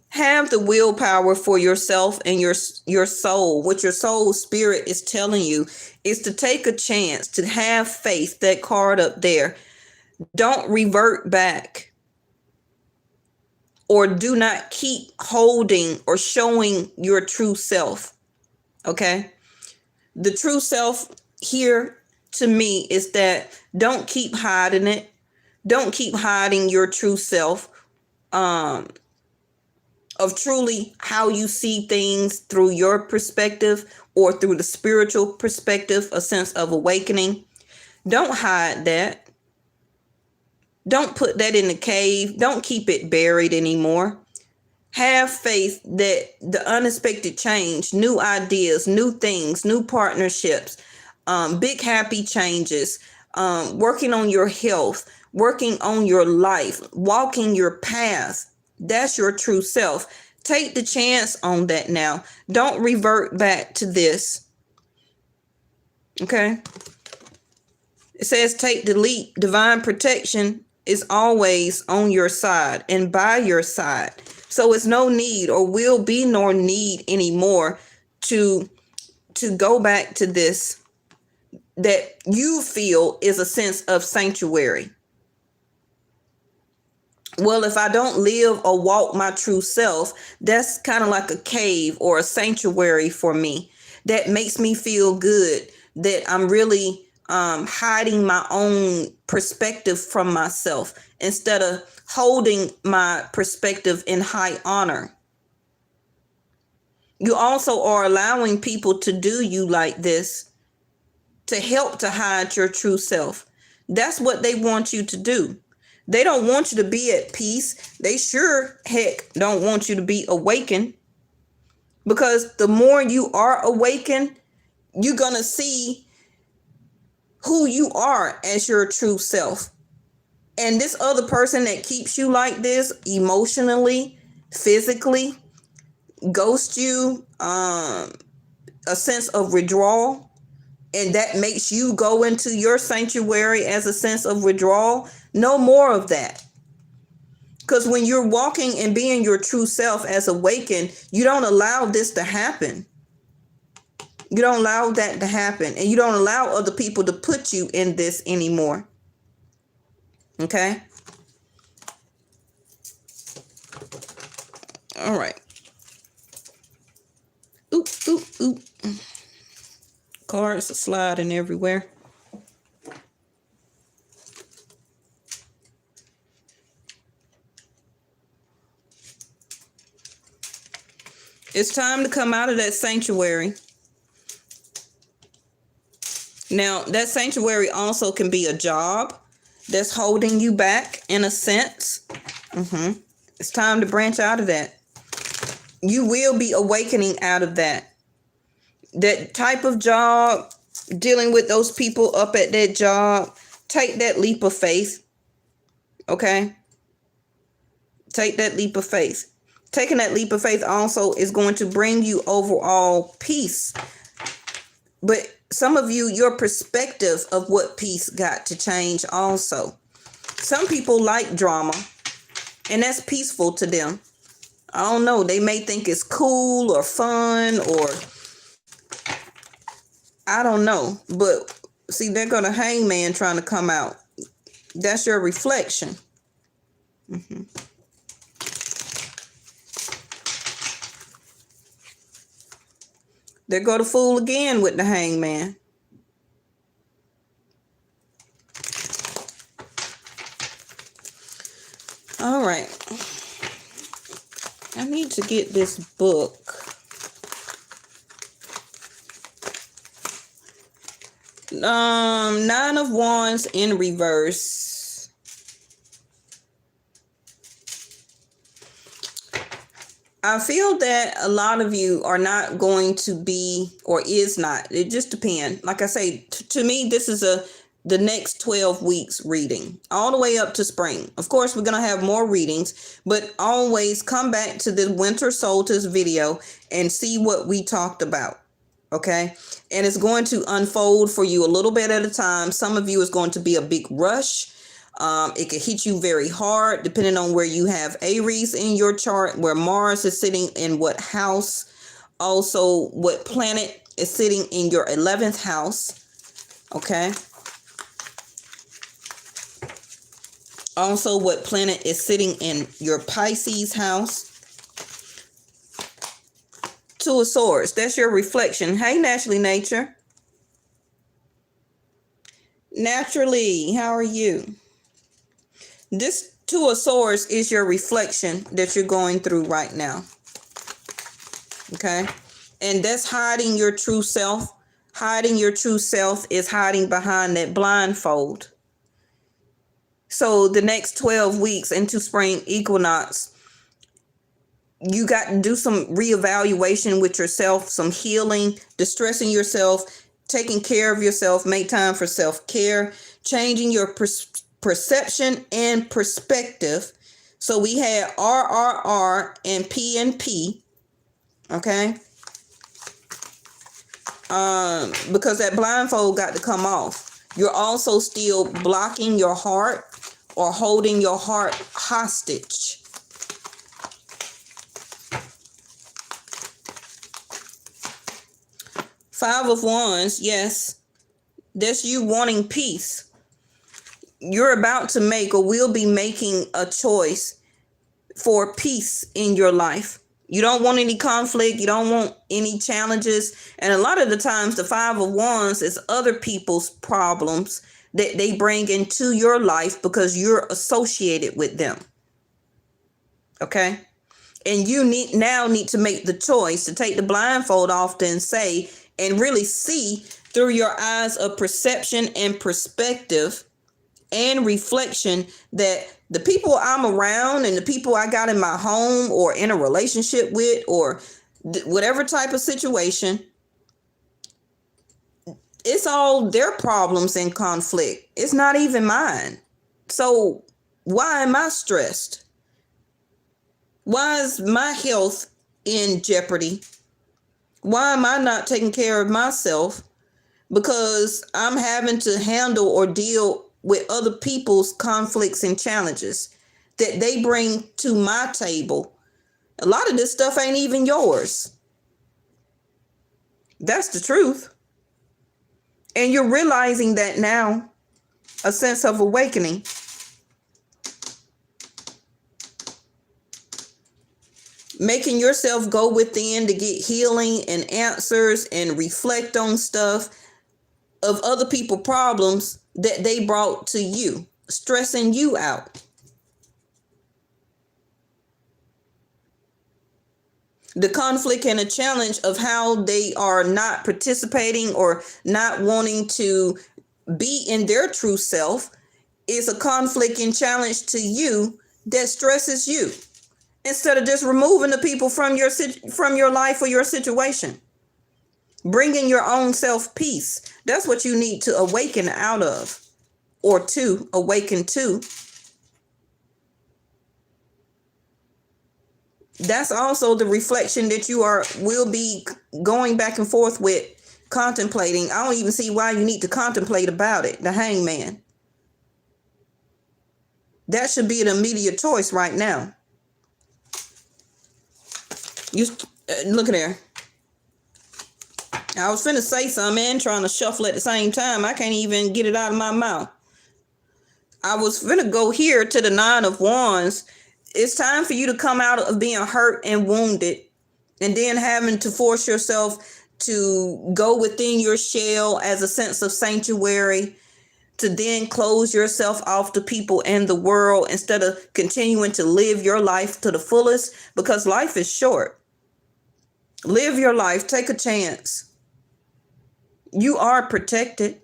Have the willpower for yourself and your soul. What your soul spirit is telling you is to take a chance, to have faith. That card up there. Don't revert back, or do not keep holding or showing your true self. Okay. The true self here to me is that don't keep hiding it. Don't keep hiding your true self, of truly how you see things through your perspective or through the spiritual perspective, a sense of awakening. Don't hide that. Don't put that in the cave. Don't keep it buried anymore. Have faith that the unexpected change, new ideas, new things, new partnerships, big happy changes, working on your health, working on your life, walking your path. That's your true self. Take the chance on that now. Don't revert back to this. Okay. It says take the leap. Divine protection is always on your side and by your side. So it's no need, or will be no need anymore to go back to this that you feel is a sense of sanctuary. Well, if I don't live or walk my true self, that's kind of like a cave or a sanctuary for me. That makes me feel good that I'm really hiding my own perspective from myself instead of holding my perspective in high honor. You also are allowing people to do you like this to help to hide your true self. That's what they want you to do. They don't want you to be at peace. They sure heck don't want you to be awakened, because the more you are awakened, you're going to see who you are as your true self. And this other person that keeps you like this emotionally, physically, ghosts you, a sense of withdrawal, and that makes you go into your sanctuary as a sense of withdrawal. No more of that. Because when you're walking and being your true self as awakened, you don't allow this to happen. You don't allow that to happen. And you don't allow other people to put you in this anymore. Okay? All right. Oop, oop, oop. Cards are sliding everywhere. It's time to come out of that sanctuary. Now, that sanctuary also can be a job that's holding you back in a sense. It's time to branch out of that. You will be awakening out of that. That type of job, dealing with those people up at that job, take that leap of faith. Okay? Take that leap of faith. Taking that leap of faith also is going to bring you overall peace. But some of you, your perspective of what peace got to change also. Some people like drama, and that's peaceful to them. I don't know. They may think it's cool or fun, or I don't know. But see, they're going to hangman trying to come out. That's your reflection. There go the fool again with the hangman. All right. I need to get this book. Nine of Wands in reverse. I feel that a lot of you are not going to be, or is not. It just depends. Like I say, to me, this is the next 12 weeks reading, all the way up to spring. Of course, we're going to have more readings, but always come back to the winter solstice video and see what we talked about. Okay. And it's going to unfold for you a little bit at a time. Some of you is going to be a big rush. It could hit you very hard depending on where you have Aries in your chart, where Mars is sitting in what house, also what planet is sitting in your 11th house. Okay. Also, what planet is sitting in your Pisces house. Two of Swords, that's your reflection. Hey, Naturally Nature. Naturally, how are you? This Two of Swords is your reflection that you're going through right now. Okay? And that's hiding your true self. Hiding your true self is hiding behind that blindfold. So the next 12 weeks into spring equinox, you got to do some reevaluation with yourself, some healing, distressing yourself, taking care of yourself, make time for self-care, changing your perception and perspective. So we had RRR and PNP, okay? Because that blindfold got to come off. You're also still blocking your heart or holding your heart hostage. Five of Wands, yes, that's you wanting peace. You're about to make or will be making a choice for peace in your life. You don't want any conflict. You don't want any challenges. And a lot of the times the Five of Wands is other people's problems that they bring into your life because you're associated with them. Okay? And you need to make the choice to take the blindfold off and say, and really see through your eyes of perception and perspective and reflection that the people I'm around and the people I got in my home or in a relationship with or whatever type of situation, it's all their problems and conflict. It's not even mine. So why am I stressed? Why is my health in jeopardy? Why am I not taking care of myself? Because I'm having to handle or deal with other people's conflicts and challenges that they bring to my table. A lot of this stuff ain't even yours. That's the truth. And you're realizing that now, a sense of awakening. Making yourself go within to get healing and answers and reflect on stuff of other people's problems that they brought to you, stressing you out. The conflict and a challenge of how they are not participating or not wanting to be in their true self is a conflict and challenge to you that stresses you. Instead of just removing the people from your life or your situation. Bringing your own self peace. That's what you need to awaken out of. Or to awaken to. That's also the reflection that you will be going back and forth with, contemplating. I don't even see why you need to contemplate about it. The Hangman. That should be an immediate choice right now. You look at there. I was finna say something and trying to shuffle at the same time. I can't even get it out of my mouth. I was finna go here to the Nine of Wands. It's time for you to come out of being hurt and wounded, and then having to force yourself to go within your shell as a sense of sanctuary, to then close yourself off to people and the world instead of continuing to live your life to the fullest, because life is short. Live your life. Take a chance. You are protected.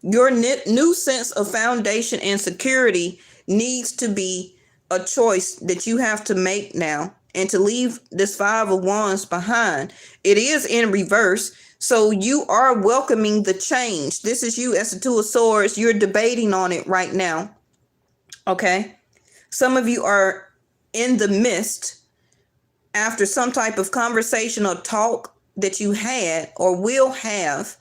Your new sense of foundation and security needs to be a choice that you have to make now, and to leave this Five of Wands behind. It is in reverse, so you are welcoming the change. This is you as the Two of Swords. You're debating on it right now. Okay? Some of you are in the midst after some type of conversation or talk that you had or will have.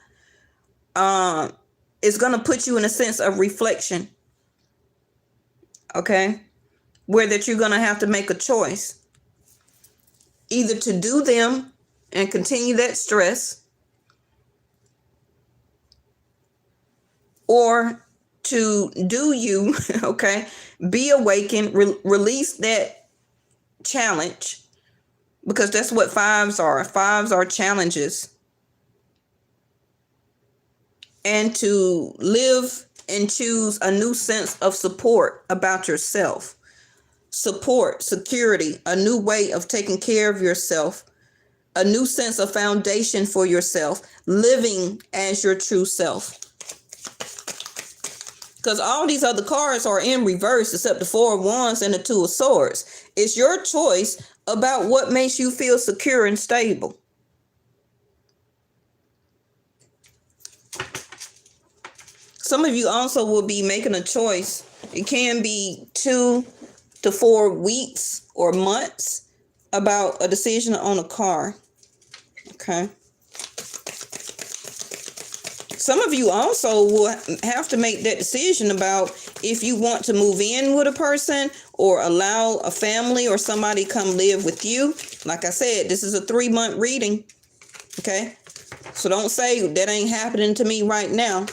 Is going to put you in a sense of reflection. Okay? Where that you're going to have to make a choice. Either to do them and continue that stress, or to do you, okay? Be awakened, release that challenge, because that's what fives are. Fives are challenges. And to live and choose a new sense of support about yourself. Support, security, a new way of taking care of yourself, a new sense of foundation for yourself, living as your true self. Because all these other cards are in reverse except the Four of Wands and the Two of Swords. It's your choice about what makes you feel secure and stable. Some of you also will be making a choice. It can be 2 to 4 weeks or months about a decision on a car. Okay. Some of you also will have to make that decision about if you want to move in with a person or allow a family or somebody come live with you. Like I said, this is a 3-month reading. Okay. So don't say that ain't happening to me right now.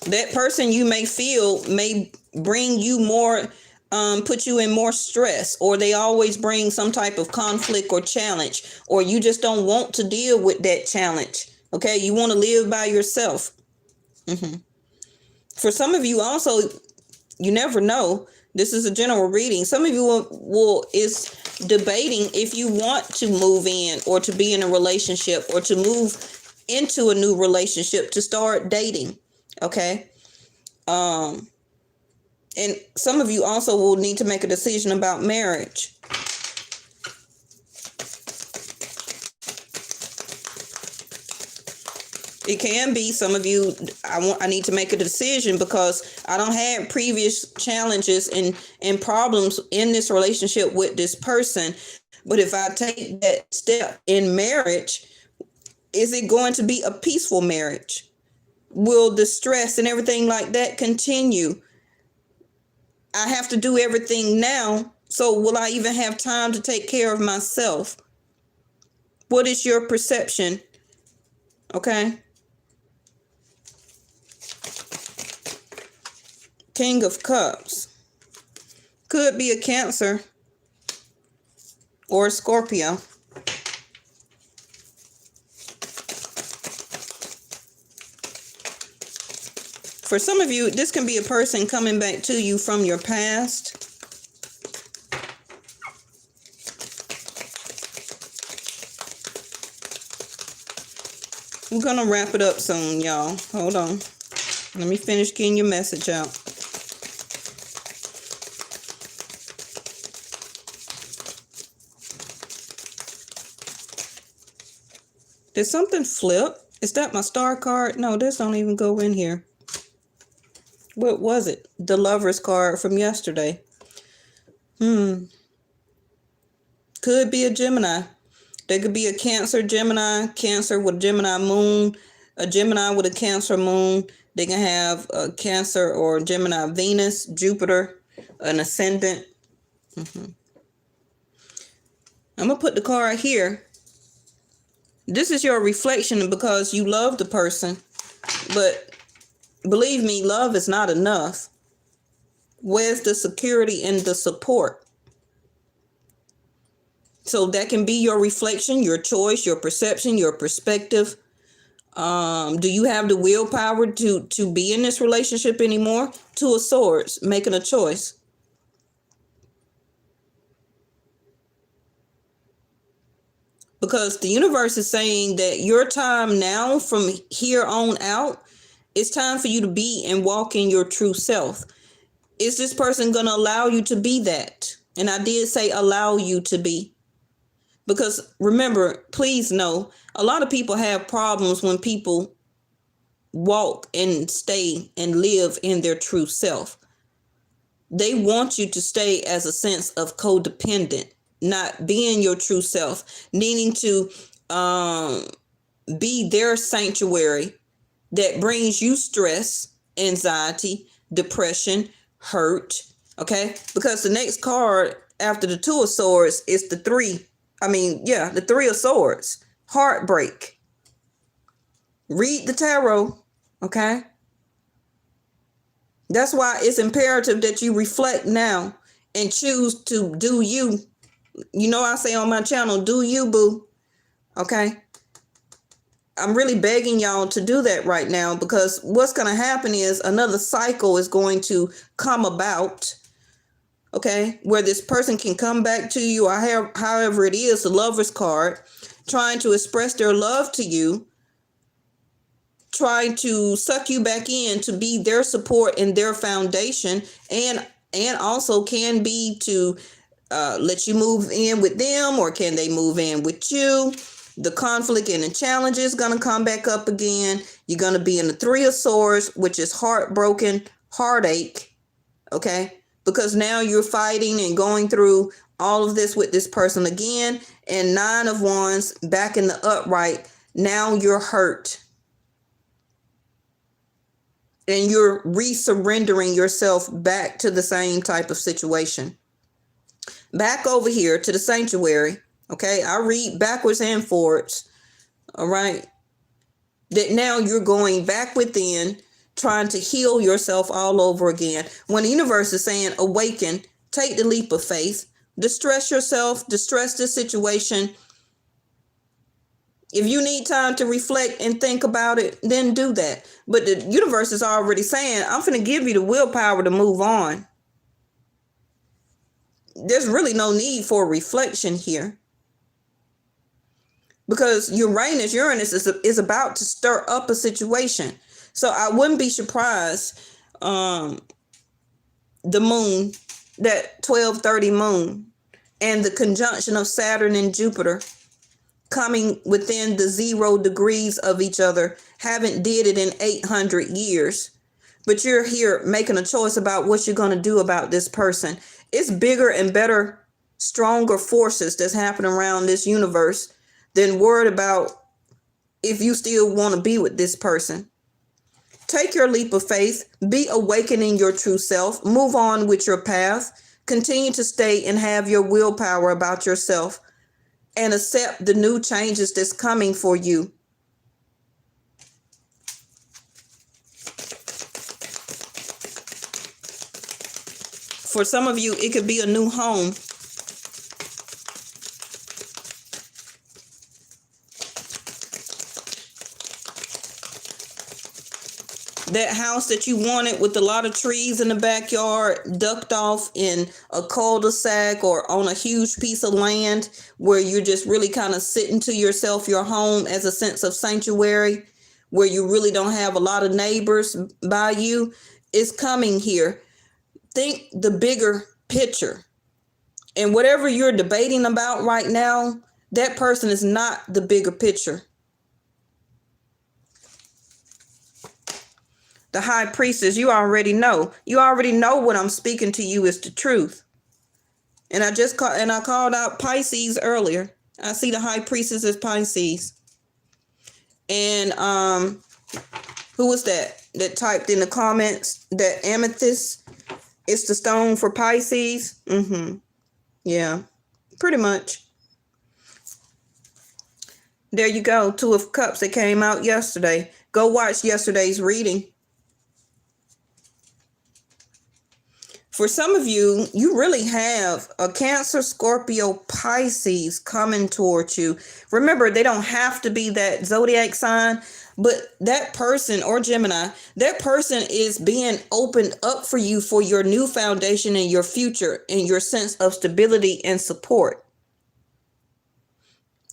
That person you may feel may bring you more, put you in more stress, or they always bring some type of conflict or challenge, or you just don't want to deal with that challenge. Okay, you want to live by yourself. For some of you also, you never know. This is a general reading. Some of you is debating if you want to move in or to be in a relationship or to move into a new relationship, to start dating. Okay. And some of you also will need to make a decision about marriage. It can be some of you, I need to make a decision because I don't have previous challenges and problems in this relationship with this person. But if I take that step in marriage, is it going to be a peaceful marriage? Will the stress and everything like that continue? I have to do everything now. So will I even have time to take care of myself? What is your perception? Okay. King of Cups. Could be a Cancer or a Scorpio. For some of you, this can be a person coming back to you from your past. We're going to wrap it up soon, y'all. Hold on. Let me finish getting your message out. Did something flip? Is that my star card? No, this don't even go in here. What was it? The Lover's card from yesterday. Could be a Gemini. There could be a Cancer Gemini, Cancer with a Gemini moon, a Gemini with a Cancer moon. They can have a Cancer or Gemini Venus, Jupiter, an ascendant. I'm going to put the card here. This is your reflection because you love the person. But believe me, love is not enough. Where's the security and the support? So that can be your reflection, your choice, your perception, your perspective. Do you have the willpower to be in this relationship anymore? Two of Swords, making a choice. Because the universe is saying that your time now from here on out, it's time for you to be and walk in your true self. Is this person going to allow you to be that? And I did say allow you to be. Because remember, please know, a lot of people have problems when people walk and stay and live in their true self. They want you to stay as a sense of codependent, not being your true self, needing to be their sanctuary that brings you stress, anxiety, depression, hurt. Okay? Because the next card after the Two of Swords is the Three of Swords. Heartbreak. Read the tarot. Okay? That's why it's imperative that you reflect now and choose to do you. You know, I say on my channel, do you, boo. Okay? I'm really begging y'all to do that right now, because what's going to happen is another cycle is going to come about. Okay? Where this person can come back to you, or however it is, the Lover's card, trying to express their love to you, trying to suck you back in to be their support and their foundation, and also can be to let you move in with them, or can they move in with you? The conflict and the challenge is going to come back up again. You're going to be in the Three of Swords, which is heartbroken, heartache. Okay? Because now you're fighting and going through all of this with this person again. And Nine of Wands back in the upright. Now you're hurt. And you're re-surrendering yourself back to the same type of situation. Back over here to the sanctuary. Okay, I read backwards and forwards. All right. That now you're going back within, trying to heal yourself all over again. When the universe is saying awaken, take the leap of faith, distress yourself, distress the situation. If you need time to reflect and think about it, then do that. But the universe is already saying, I'm going to give you the willpower to move on. There's really no need for reflection here. Because Uranus is about to stir up a situation. So I wouldn't be surprised, the moon, that 1230 moon, and the conjunction of Saturn and Jupiter coming within the 0 degrees of each other, haven't did it in 800 years. But you're here making a choice about what you're going to do about this person. It's bigger and better, stronger forces that's happening around this universe than worried about if you still want to be with this person. Take your leap of faith, be awakening your true self, move on with your path, continue to stay and have your willpower about yourself, and accept the new changes that's coming for you. For some of you, it could be a new home. That house that you wanted with a lot of trees in the backyard, ducked off in a cul-de-sac or on a huge piece of land where you're just really kind of sitting to yourself, your home as a sense of sanctuary, where you really don't have a lot of neighbors by you, is coming here. Think the bigger picture. And whatever you're debating about right now, that person is not the bigger picture. The High Priestess, you already know. You already know what I'm speaking to you is the truth. And I called out Pisces earlier. I see the High Priestess as Pisces. And who was that typed in the comments that Amethyst is the stone for Pisces? Yeah, pretty much. There you go. Two of Cups that came out yesterday. Go watch yesterday's reading. For some of you, you really have a Cancer, Scorpio, Pisces coming towards you. Remember, they don't have to be that zodiac sign, but that person, or Gemini, that person is being opened up for you for your new foundation and your future and your sense of stability and support.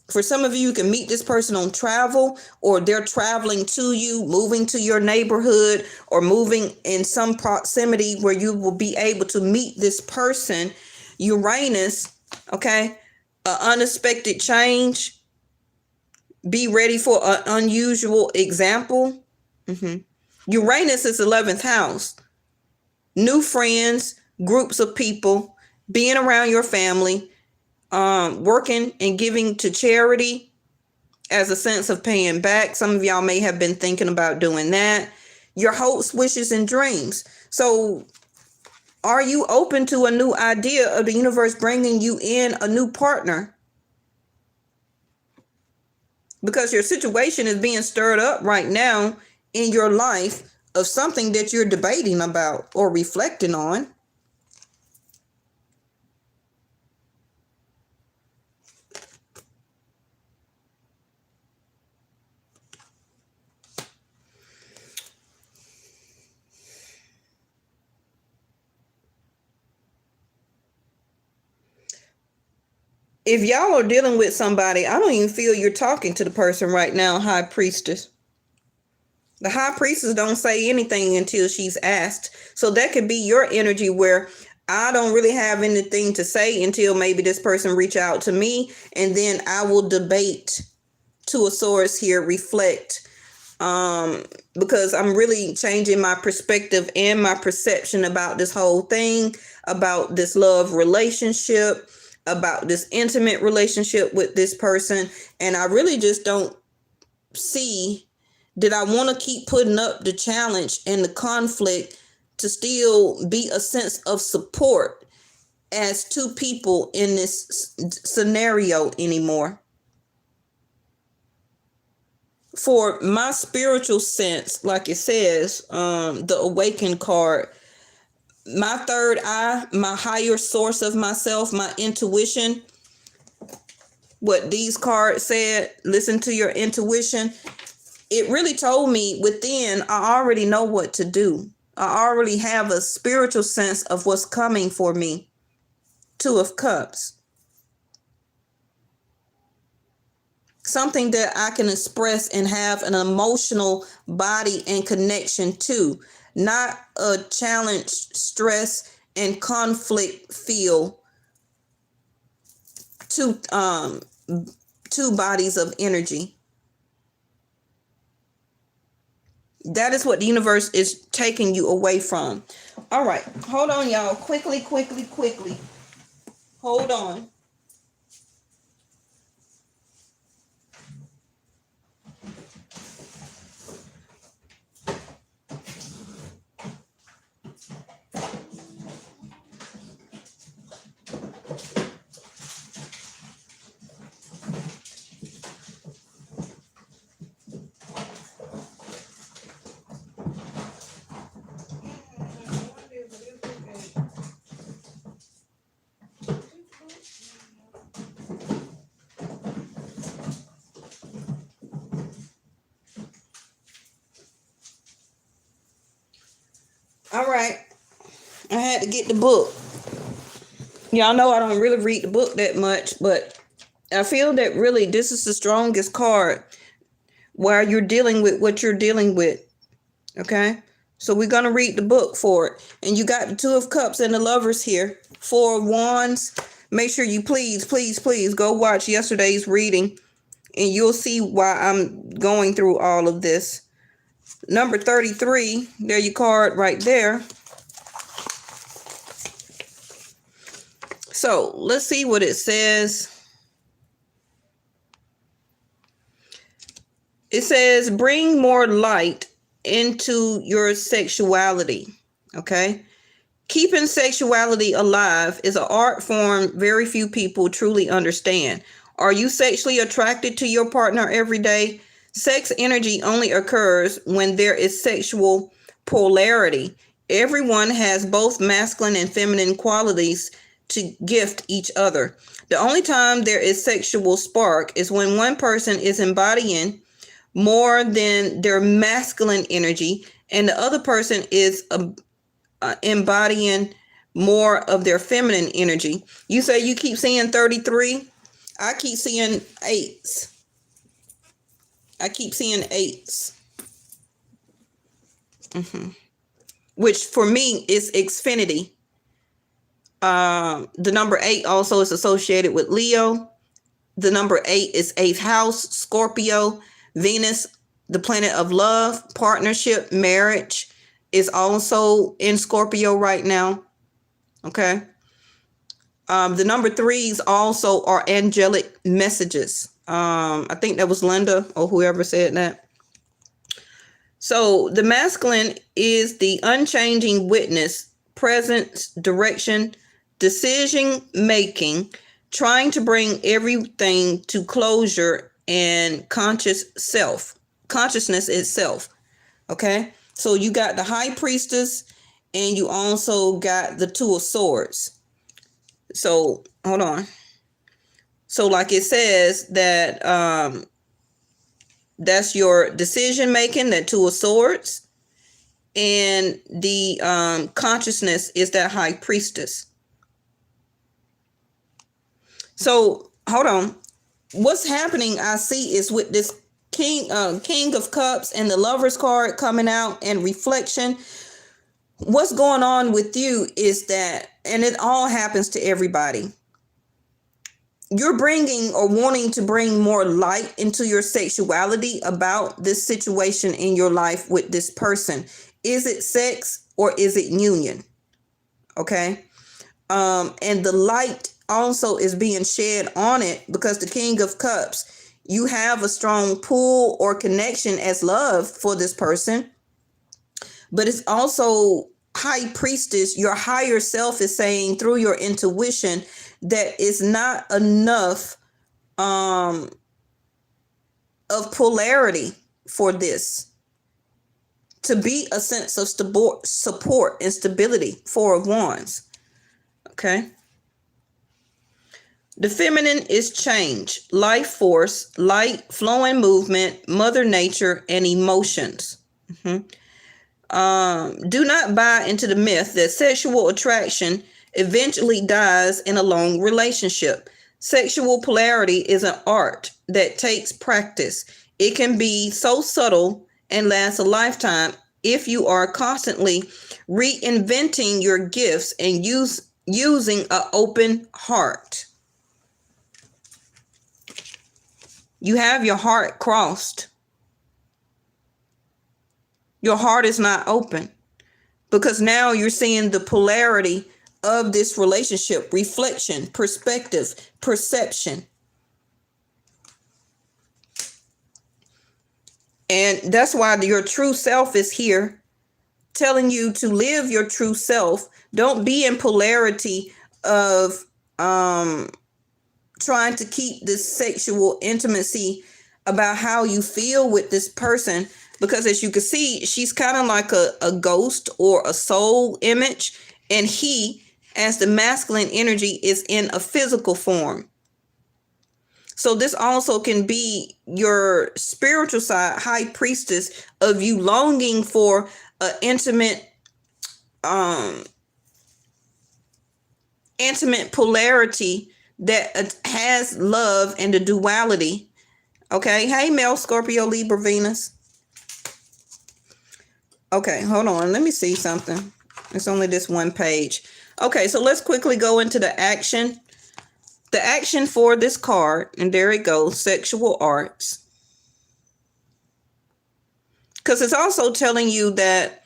For some of you, you can meet this person on travel, or they're traveling to you, moving to your neighborhood, or moving in some proximity where you will be able to meet this person. Uranus, okay? Unexpected change. Be ready for an unusual example. Uranus is 11th house. New friends, groups of people, being around your family, working and giving to charity as a sense of paying back. Some of y'all may have been thinking about doing that. Your hopes, wishes, and dreams. So are you open to a new idea of the universe bringing you in a new partner? Because your situation is being stirred up right now in your life of something that you're debating about or reflecting on. If y'all are dealing with somebody, I don't even feel you're talking to the person right now, High Priestess. The High Priestess don't say anything until she's asked. So that could be your energy where I don't really have anything to say until maybe this person reach out to me, and then I will debate to a source here, reflect, because I'm really changing my perspective and my perception about this whole thing, about this love relationship, about this intimate relationship with this person. And I really just don't see that I want to keep putting up the challenge and the conflict to still be a sense of support as two people in this scenario anymore. For my spiritual sense, like it says, the Awakened card, my third eye, my higher source of myself, my intuition, what these cards said, listen to your intuition. It really told me within, I already know what to do. I already have a spiritual sense of what's coming for me. Two of Cups. Something that I can express and have an emotional body and connection to. Not a challenge, stress, and conflict feel. Two bodies of energy. That is what the universe is taking you away from. All right. Hold on, y'all. Quickly. Hold on. All right. I had to get the book. Y'all know I don't really read the book that much, but I feel that really this is the strongest card while you're dealing with what you're dealing with. Okay? So we're going to read the book for it. And you got the Two of Cups and the Lovers here. Four of Wands. Make sure you please go watch yesterday's reading, and you'll see why I'm going through all of this. Number 33, there your card right there. So let's see what it says. It says, bring more light into your sexuality. Okay. Keeping sexuality alive is an art form very few people truly understand. Are you sexually attracted to your partner every day? Sex energy only occurs when there is sexual polarity. Everyone has both masculine and feminine qualities to gift each other. The only time there is sexual spark is when one person is embodying more than their masculine energy and the other person is embodying more of their feminine energy. You say you keep seeing 33. I keep seeing 8s. I keep seeing 8s. Which for me is Xfinity. The number 8 also is associated with Leo. The number 8 is 8th house, Scorpio. Venus, the planet of love, partnership, marriage, is also in Scorpio right now. Okay. The number 3s also are angelic messages. I think that was Linda or whoever said that. So the masculine is the unchanging witness, presence, direction, decision making, trying to bring everything to closure and consciousness itself. Okay. So you got the high priestess and you also got the 2 of swords. So hold on. So like it says that that's your decision making, that 2 of swords, and the consciousness is that high priestess. So hold on. What's happening I see is with this King of Cups and the Lover's card coming out and reflection. What's going on with you is that, and it all happens to everybody, you're bringing or wanting to bring more light into your sexuality about this situation in your life with this person. Is it sex or is it union? Okay. And the light also is being shed on it because the King of Cups, you have a strong pull or connection as love for this person. But it's also high priestess, your higher self is saying through your intuition that it's not enough of polarity for this to be a sense of support and stability. 4 of Wands. Okay. The feminine is change, life force, light, flowing movement, mother nature, and emotions. Do not buy into the myth that sexual attraction eventually dies in a long relationship. Sexual polarity is an art that takes practice. It can be so subtle and last a lifetime if you are constantly reinventing your gifts and using an open heart. You have your heart crossed. Your heart is not open because now you're seeing the polarity of this relationship, reflection, perspective, perception. And that's why your true self is here telling you to live your true self. Don't be in polarity of trying to keep this sexual intimacy about how you feel with this person, because as you can see, she's kind of like a ghost or a soul image, and he, as the masculine energy, is in a physical form. So this also can be your spiritual side, high priestess, of you longing for an intimate polarity that has love and the duality. Okay. Hey, Mel, Scorpio, Libra, Venus. Okay, hold on. Let me see something. It's only this one page. Okay, so let's quickly go into the action. The action for this card, and there it goes, sexual arts. Because it's also telling you that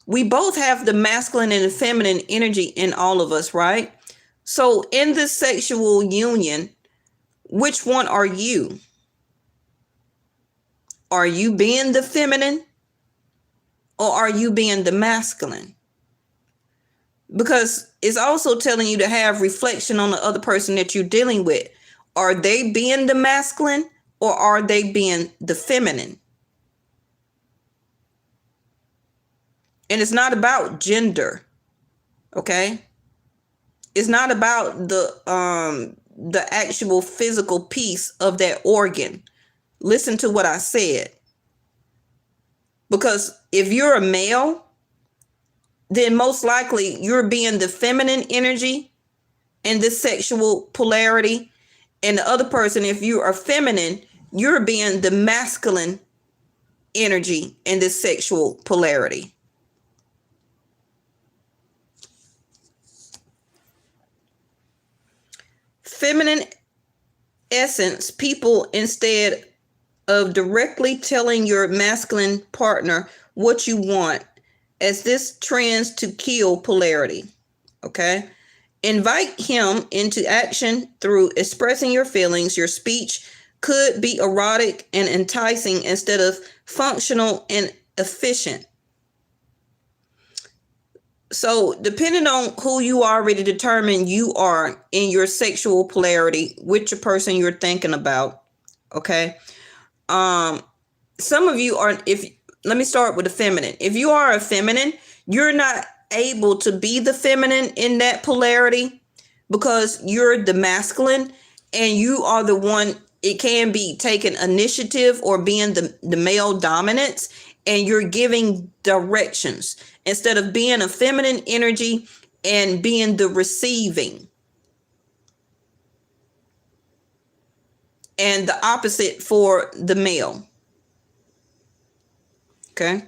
we both have the masculine and the feminine energy in all of us, right? So in this sexual union, which one are you? Are you being the feminine or are you being the masculine? Because it's also telling you to have reflection on the other person that you're dealing with. Are they being the masculine or are they being the feminine? And it's not about gender, okay? It's not about the actual physical piece of that organ. Listen to what I said. Because if you're a male, then most likely you're being the feminine energy in this sexual polarity. And the other person, if you are feminine, you're being the masculine energy in this sexual polarity. Feminine essence people, instead of directly telling your masculine partner what you want, as this trends to kill polarity. Okay? Invite him into action through expressing your feelings. Your speech could be erotic and enticing instead of functional and efficient. So depending on who you already determine you are in your sexual polarity, which person you're thinking about, okay? Some of you are, let me start with the feminine. If you are a feminine, you're not able to be the feminine in that polarity because you're the masculine and you are the one. It can be taking initiative or being the male dominance, and you're giving directions instead of being a feminine energy and being the receiving. And the opposite for the male. Okay.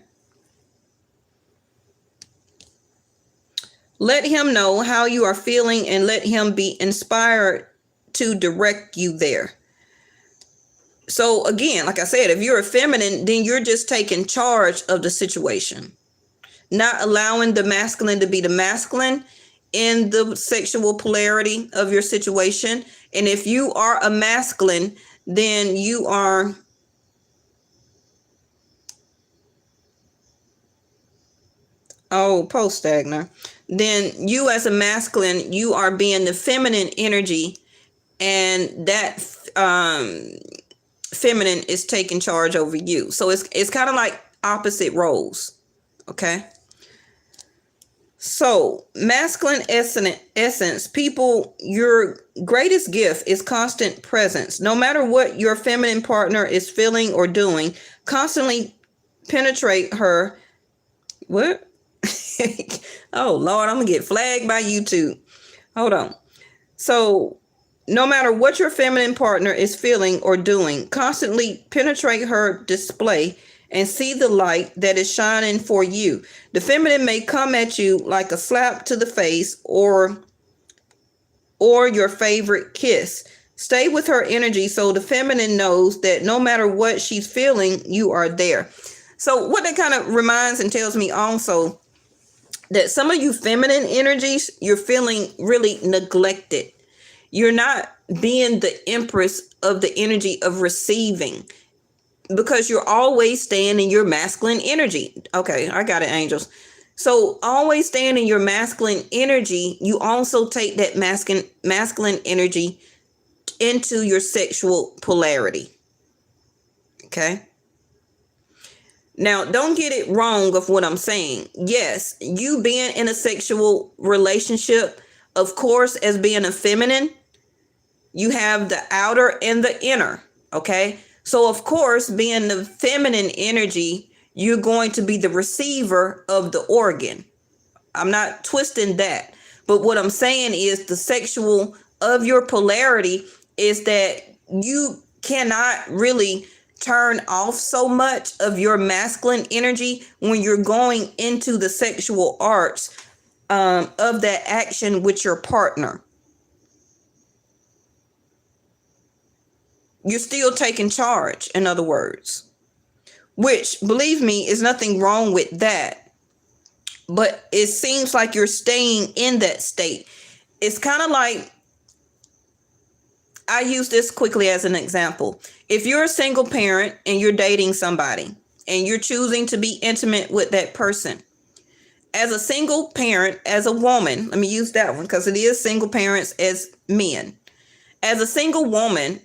Let him know how you are feeling and let him be inspired to direct you there. So again, like I said, if you're a feminine, then you're just taking charge of the situation, not allowing the masculine to be the masculine in the sexual polarity of your situation. And if you are a masculine, then you are post-stagner. Then you as a masculine, you are being the feminine energy, and that feminine is taking charge over you. So it's kind of like opposite roles. Okay. So masculine essence people, your greatest gift is constant presence. No matter what your feminine partner is feeling or doing, constantly penetrate her. What? Oh Lord, I'm gonna get flagged by YouTube. Hold on. So no matter what your feminine partner is feeling or doing, constantly penetrate her display and see the light that is shining for you. The feminine may come at you like a slap to the face or your favorite kiss. Stay with her energy so the feminine knows that no matter what she's feeling, you are there. So what that kind of reminds and tells me also that some of you feminine energies, you're feeling really neglected. You're not being the empress of the energy of receiving because you're always staying in your masculine energy. Okay, I got it, angels. So always staying in your masculine energy, you also take that masculine energy into your sexual polarity. Okay. Now, don't get it wrong of what I'm saying. Yes, you being in a sexual relationship, of course, as being a feminine, you have the outer and the inner. Okay. So, of course, being the feminine energy, you're going to be the receiver of the organ. I'm not twisting that. But what I'm saying is the sexual of your polarity is that you cannot really turn off so much of your masculine energy when you're going into the sexual arts of that action with your partner. You're still taking charge, in other words. which, believe me, is nothing wrong with that. But it seems like you're staying in that state. It's kind of like, I use this quickly as an example. If you're a single parent and you're dating somebody and you're choosing to be intimate with that person, as a single parent, as a woman, let me use that one because it is single parents as men. As a single woman,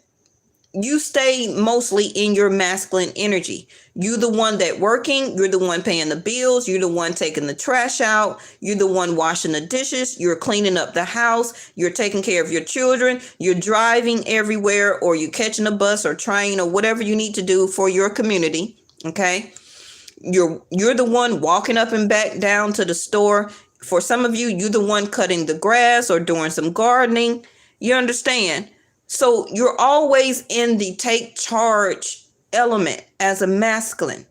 you stay mostly in your masculine energy. You're the one that working, you're the one paying the bills, you're the one taking the trash out, you're the one washing the dishes, you're cleaning up the house, you're taking care of your children, you're driving everywhere, or you're catching a bus or train or whatever you need to do for your community. Okay. You're the one walking up and back down to the store. For some of you, you're the one cutting the grass or doing some gardening. You understand? So you're always in the take charge element as a masculine,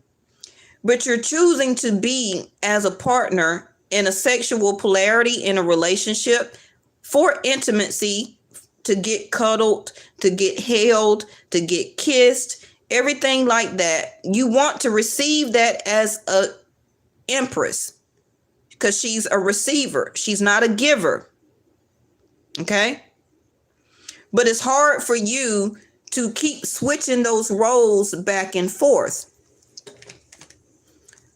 but you're choosing to be as a partner in a sexual polarity in a relationship for intimacy, to get cuddled, to get held, to get kissed, everything like that. You want to receive that as a empress because she's a receiver. She's not a giver. Okay. But it's hard for you to keep switching those roles back and forth,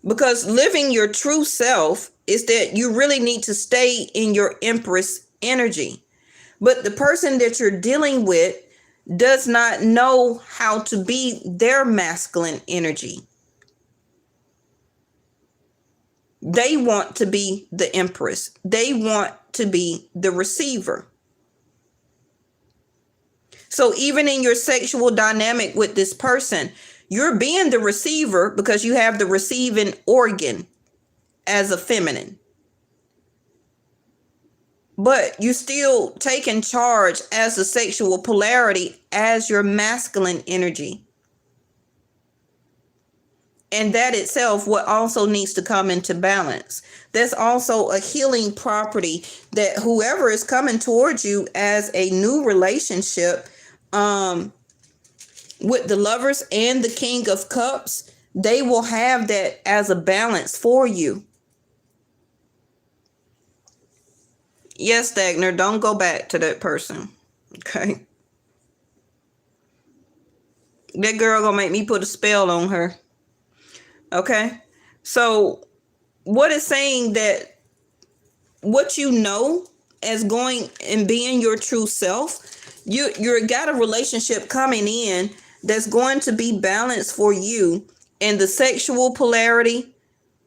because living your true self is that you really need to stay in your empress energy. But the person that you're dealing with does not know how to be their masculine energy. They want to be the empress. They want to be the receiver. So even in your sexual dynamic with this person, you're being the receiver because you have the receiving organ as a feminine. But you still taking charge as a sexual polarity as your masculine energy. And that itself what also needs to come into balance. That's also a healing property that whoever is coming towards you as a new relationship, with the Lovers and the King of Cups, they will have that as a balance for you. Yes, Dagner, don't go back to that person. Okay. That girl gonna make me put a spell on her. Okay. So what it's saying that what you know as going and being your true self, you're got a relationship coming in that's going to be balanced for you in the sexual polarity,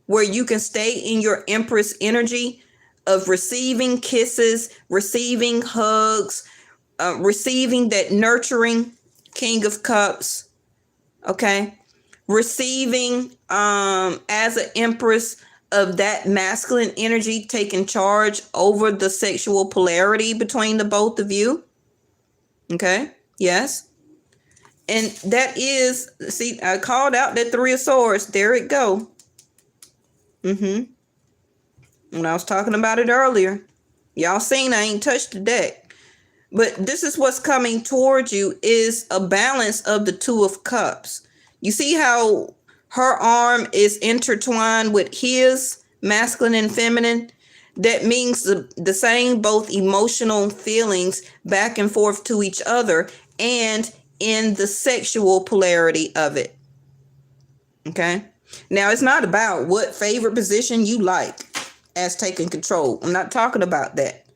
where you can stay in your empress energy of receiving kisses, receiving hugs, receiving that nurturing King of Cups. Okay. Receiving as an empress of that masculine energy, taking charge over the sexual polarity between the both of you. Okay. Yes. And that is, see, I called out that Three of Swords. There it go. When I was talking about it earlier, y'all seen I ain't touched the deck. But this is what's coming towards you, is a balance of the Two of Cups. You see how her arm is intertwined with his, masculine and feminine? That means the same, both emotional feelings back and forth to each other, and in the sexual polarity of it. Okay. Now, it's not about what favorite position you like as taking control. I'm not talking about that.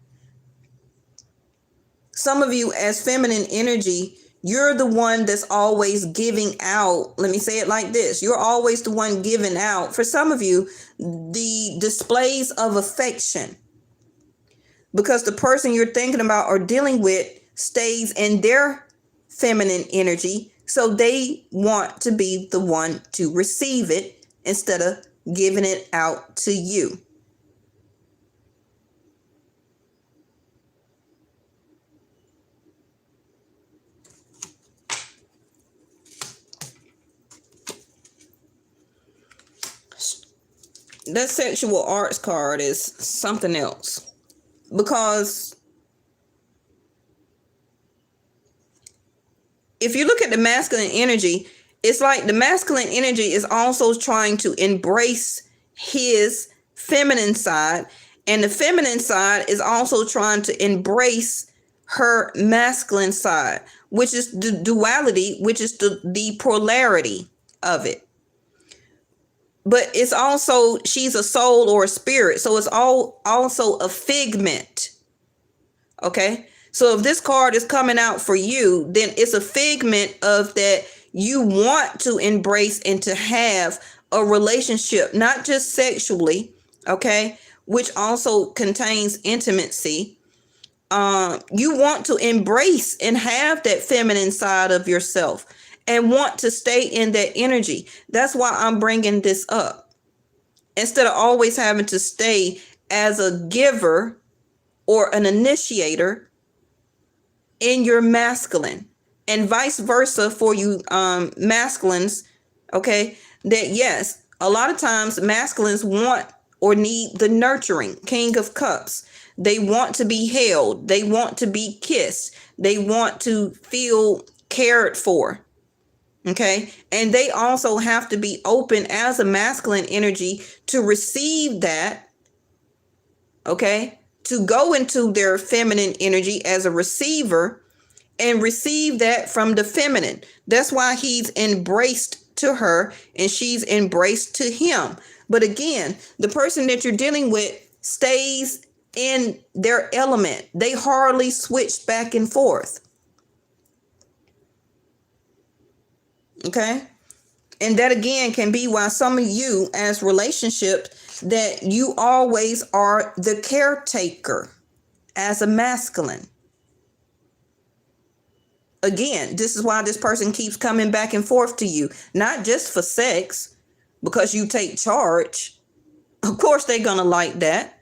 Some of you as feminine energy, you're the one that's always giving out. Let me say it like this. You're always the one giving out, for some of you, the displays of affection, because the person you're thinking about or dealing with stays in their feminine energy. So they want to be the one to receive it instead of giving it out to you. That sexual arts card is something else, because if you look at the masculine energy, it's like the masculine energy is also trying to embrace his feminine side, and the feminine side is also trying to embrace her masculine side, which is the duality, which is the polarity of it. But it's also, she's a soul or a spirit, so it's also a figment. Okay, so if this card is coming out for you, then it's a figment of that you want to embrace and to have a relationship, not just sexually, okay, which also contains intimacy. You want to embrace and have that feminine side of yourself and want to stay in that energy. That's why I'm bringing this up. Instead of always having to stay as a giver or an initiator in your masculine, and vice versa for you masculines, okay, that yes, a lot of times masculines want or need the nurturing, King of Cups. They want to be held. They want to be kissed. They want to feel cared for. Okay. And they also have to be open as a masculine energy to receive that. Okay. To go into their feminine energy as a receiver and receive that from the feminine. That's why he's embraced to her and she's embraced to him. But again, the person that you're dealing with stays in their element. They hardly switch back and forth. Okay. And that again can be why some of you as relationships that you always are the caretaker as a masculine. Again, this is why this person keeps coming back and forth to you, not just for sex, because you take charge. Of course, they're going to like that,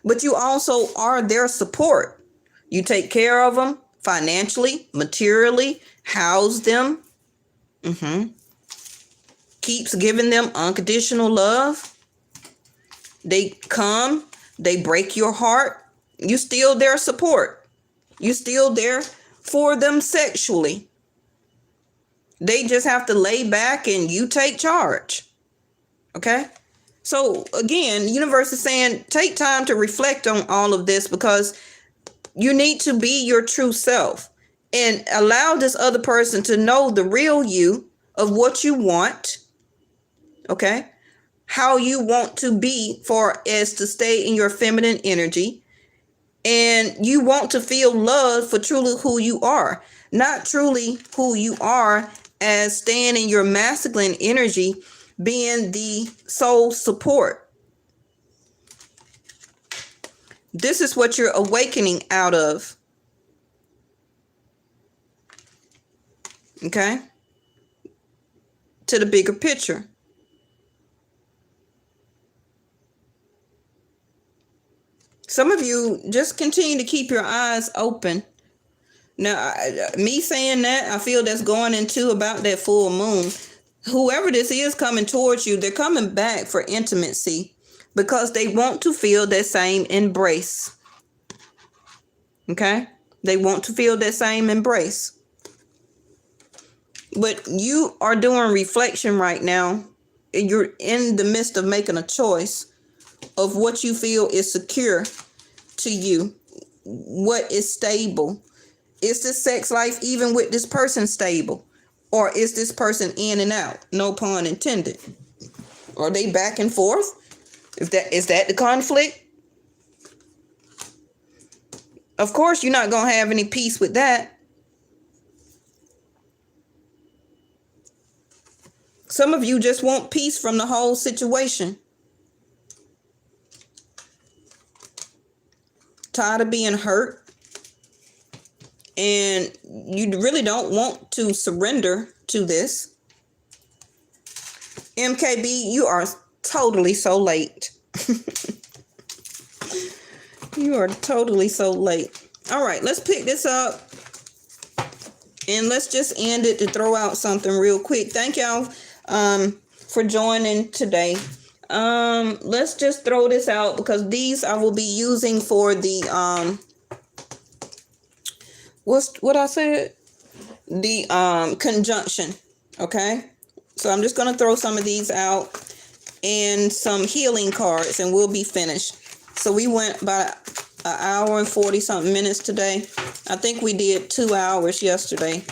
but you also are their support. You take care of them financially, materially, house them. Keeps giving them unconditional love. They come, they break your heart. You still their support. You still there for them sexually. They just have to lay back and you take charge. Okay? So again, universe is saying take time to reflect on all of this, because you need to be your true self and allow this other person to know the real you of what you want. Okay? How you want to be for as to stay in your feminine energy. And you want to feel love for truly who you are, not truly who you are as staying in your masculine energy, being the soul support. This is what you're awakening out of. Okay? To the bigger picture. Some of you just continue to keep your eyes open. Now, me saying that, I feel that's going into about that full moon. Whoever this is coming towards you, they're coming back for intimacy because they want to feel that same embrace. Okay? They want to feel that same embrace. But you are doing reflection right now. You're in the midst of making a choice of what you feel is secure to you, what is stable. Is this sex life even with this person stable, or is this person in and out? No pun intended. Are they back and forth? Is that the conflict? Of course, you're not going to have any peace with that. Some of you just want peace from the whole situation. Tired of being hurt, and you really don't want to surrender to this. MKB, you are totally so late. You are totally so late. All right, let's pick this up and let's just end it to throw out something real quick. Thank y'all for joining today. Let's just throw this out because these I will be using for the what I said? The conjunction. Okay? So I'm just going to throw some of these out and some healing cards, and we'll be finished. So we went about an hour and 40 something minutes today. I think we did 2 hours yesterday.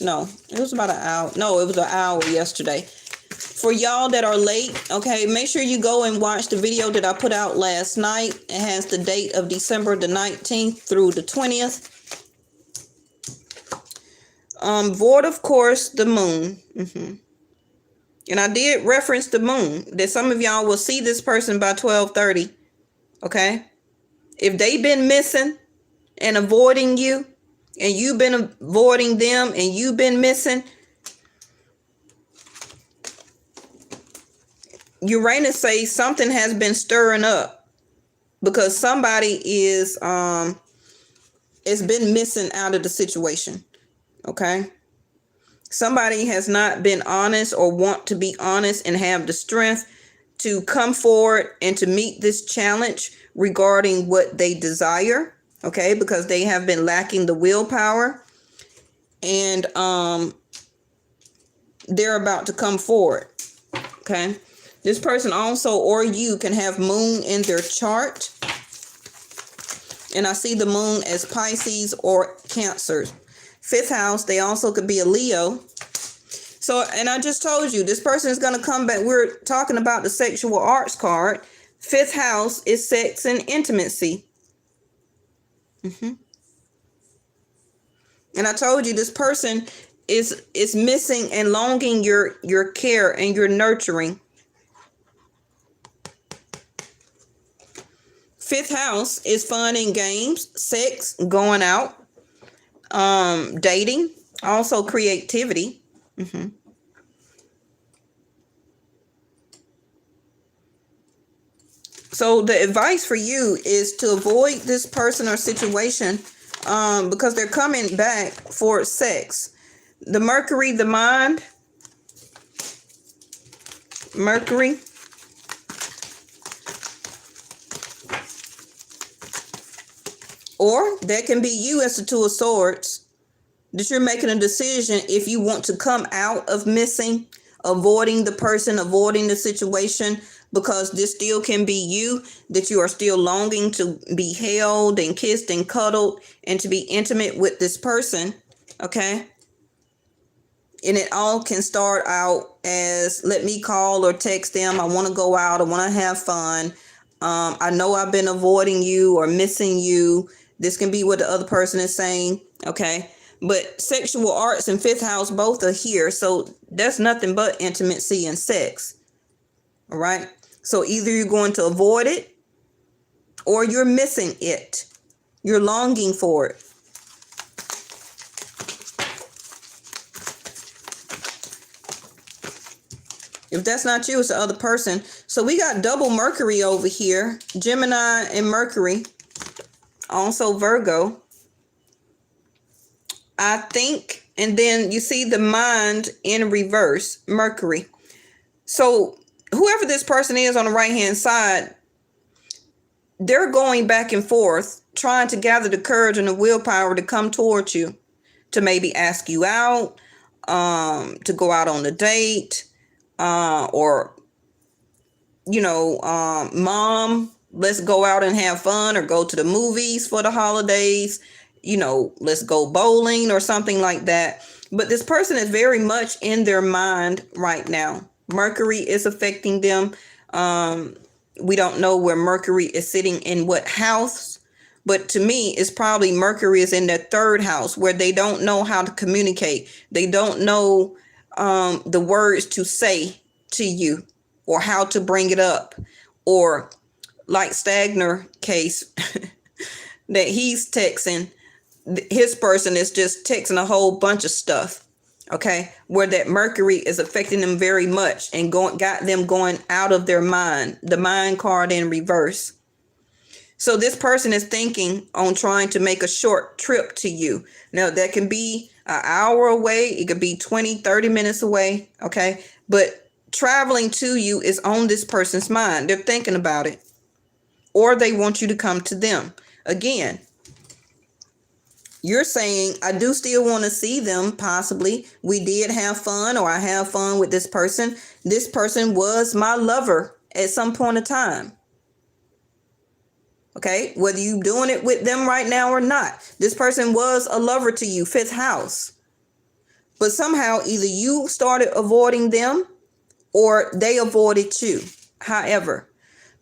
No, it was about an hour. No, it was an hour yesterday. For y'all that are late, okay, make sure you go and watch the video that I put out last night. It has the date of December the 19th through the 20th. Void, of course, the moon. And I did reference the moon, that some of y'all will see this person by 12:30. Okay? If they've been missing and avoiding you, and you've been avoiding them, and you've been missing, Uranus says something has been stirring up, because somebody is it's been missing out of the situation. Okay? Somebody has not been honest or want to be honest and have the strength to come forward and to meet this challenge regarding what they desire. Okay, because they have been lacking the willpower, and they're about to come forward. Okay, this person also, or you, can have moon in their chart, and I see the moon as Pisces or Cancer. 5th house, they also could be a Leo. So, and I just told you, this person is going to come back. We're talking about the sexual arts card. 5th house is sex and intimacy. And I told you, this person is missing and longing your care and your nurturing. 5th house is fun and games, sex, going out, dating, also creativity. So the advice for you is to avoid this person or situation, because they're coming back for sex. The Mercury, the mind. Mercury. Or that can be you as the 2 of Swords, that you're making a decision if you want to come out of missing, avoiding the person, avoiding the situation, because this still can be you, that you are still longing to be held and kissed and cuddled and to be intimate with this person. Okay? And it all can start out as, let me call or text them. I want to go out. I want to have fun. I know I've been avoiding you or missing you. This can be what the other person is saying. Okay? But sexual arts and 5th house both are here. So that's nothing but intimacy and sex. All right? So either you're going to avoid it or you're missing it. You're longing for it. If that's not you, it's the other person. So we got double Mercury over here. Gemini and Mercury. Also Virgo. I think, and then you see the mind in reverse, Mercury. So whoever this person is on the right-hand side, they're going back and forth, trying to gather the courage and the willpower to come towards you, to maybe ask you out, to go out on a date, or, mom, let's go out and have fun, or go to the movies for the holidays, let's go bowling or something like that. But this person is very much in their mind right now. Mercury is affecting them. We don't know where Mercury is sitting in what house, but to me, it's probably Mercury is in their 3rd house, where they don't know how to communicate. They don't know the words to say to you, or how to bring it up, or like Stagner case that he's texting. His person is just texting a whole bunch of stuff. Okay, where that Mercury is affecting them very much and got them going out of their mind. The mind card in reverse. So this person is thinking on trying to make a short trip to you. Now that can be an hour away. It could be 20, 30 minutes away. Okay, but traveling to you is on this person's mind. They're thinking about it, or they want you to come to them. Again, You're saying, I do still want to see them, possibly. We did have fun, or I have fun with this person. This person was my lover at some point in time. Okay, whether you doing it with them right now or not, this person was a lover to you, 5th house. But somehow either you started avoiding them or they avoided you. However,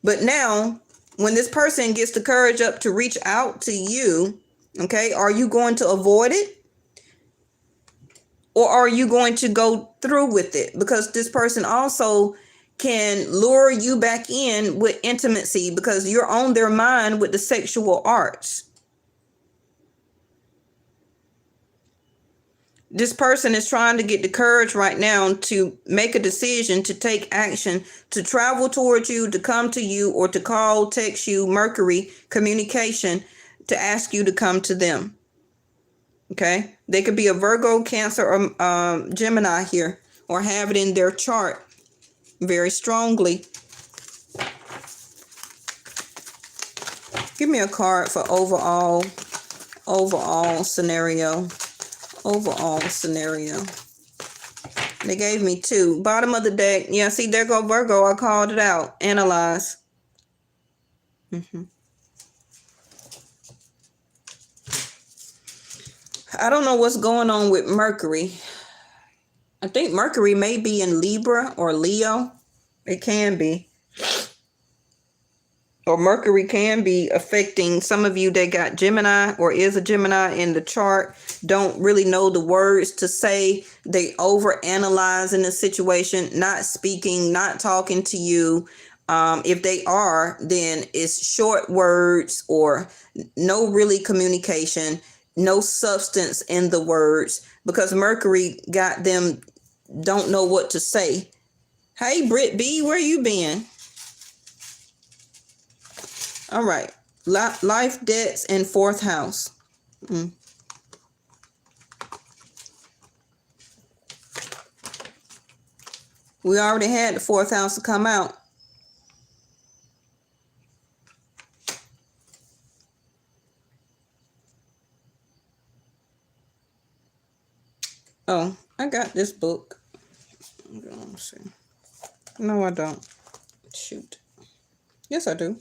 but now when this person gets the courage up to reach out to you, okay, are you going to avoid it? Or are you going to go through with it? Because this person also can lure you back in with intimacy, because you're on their mind with the sexual arts. This person is trying to get the courage right now to make a decision, to take action, to travel towards you, to come to you, or to call, text you, Mercury, communication, to ask you to come to them. Okay? They could be a Virgo, Cancer, or Gemini here, or have it in their chart very strongly. Give me a card for overall scenario. Overall scenario. They gave me 2. Bottom of the deck. Yeah, see, there go Virgo. I called it out. Analyze. I don't know what's going on with Mercury. I think Mercury may be in Libra or Leo. It can be. Or Mercury can be affecting some of you that got Gemini or is a Gemini in the chart. Don't really know the words to say. They overanalyze in the situation, not speaking, not talking to you. If they are, then it's short words or no really communication, no substance in the words, because Mercury got them, don't know what to say. Hey, Britt B, where you been? All right. Life, debts, and 4th house. We already had the 4th house to come out. Oh, I got this book. Let's see. No, I don't. Shoot. Yes, I do.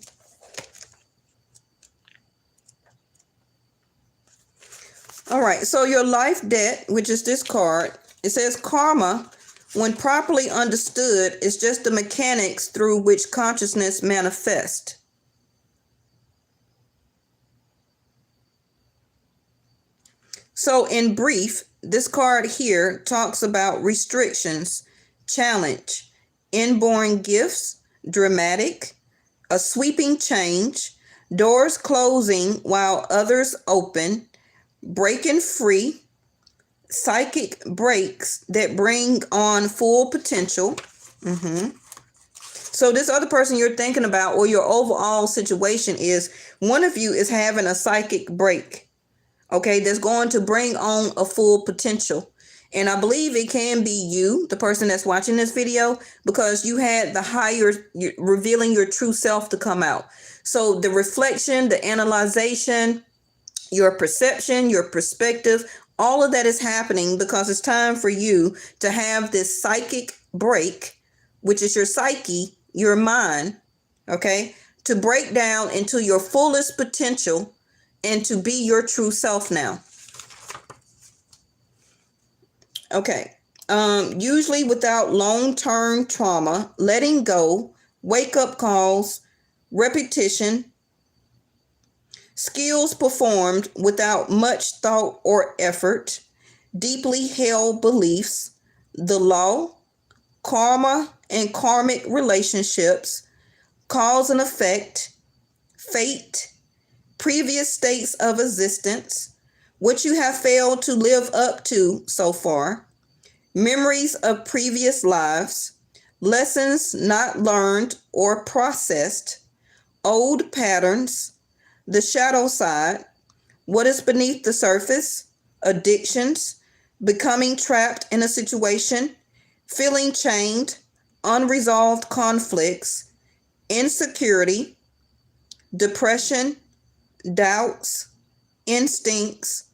All right, so your life debt, which is this card, it says karma, when properly understood, is just the mechanics through which consciousness manifests. So in brief, this card here talks about restrictions, challenge, inborn gifts, dramatic, a sweeping change, doors closing while others open, breaking free, psychic breaks that bring on full potential. So this other person you're thinking about, or your overall situation, is one of you is having a psychic break, okay, that's going to bring on a full potential. And I believe it can be you, the person that's watching this video, because you had the higher, revealing your true self to come out. So the reflection, the analyzation, your perception, your perspective, all of that is happening because it's time for you to have this psychic break, which is your psyche, your mind, okay, to break down into your fullest potential and to be your true self now. Okay. Usually without long-term trauma, letting go, wake-up calls, repetition, skills performed without much thought or effort, deeply held beliefs, the law, karma and karmic relationships, cause and effect, fate, previous states of existence, what you have failed to live up to so far, memories of previous lives, lessons not learned or processed, old patterns, the shadow side, what is beneath the surface, addictions, becoming trapped in a situation, feeling chained, unresolved conflicts, insecurity, depression, doubts, instincts,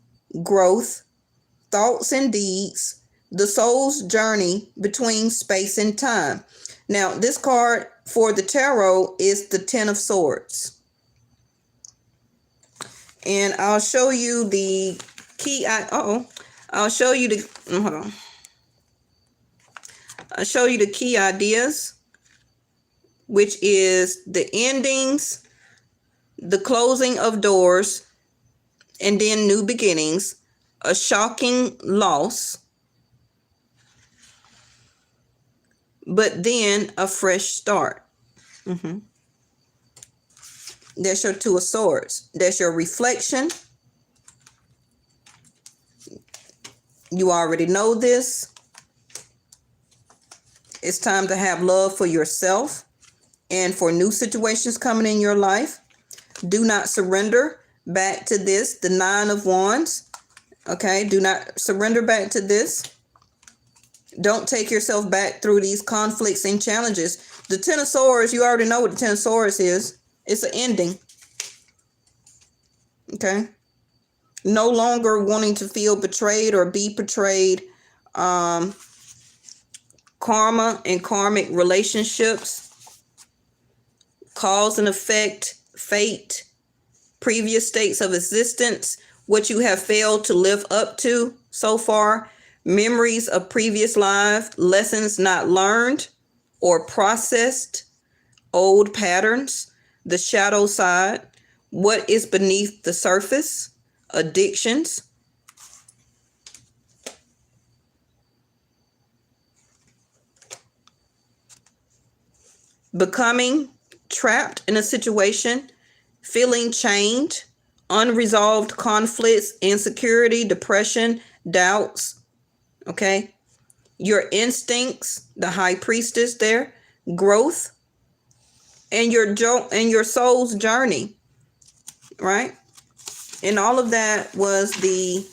growth, thoughts and deeds, the soul's journey between space and time. Now, this card for the tarot is the Ten of Swords. And I'll show you the key. I'll show you the, hold on. I'll show you the key ideas, which is the endings, the closing of doors, and then new beginnings, a shocking loss, but then a fresh start. That's your Two of Swords. That's your reflection. You already know this. It's time to have love for yourself and for new situations coming in your life. Do not surrender back to this. The Nine of Wands. Okay, do not surrender back to this. Don't take yourself back through these conflicts and challenges. The Ten of Swords, you already know what the Ten of Swords is. It's an ending. Okay. No longer wanting to feel betrayed or be betrayed. Karma and karmic relationships. Cause and effect. Fate. Previous states of existence. What you have failed to live up to so far. Memories of previous life. Lessons not learned or processed. Old patterns. The shadow side, what is beneath the surface, addictions, becoming trapped in a situation, feeling chained, unresolved conflicts, insecurity, depression, doubts, okay? Your instincts, the High Priestess there, growth, and your soul's journey, right? And all of that was the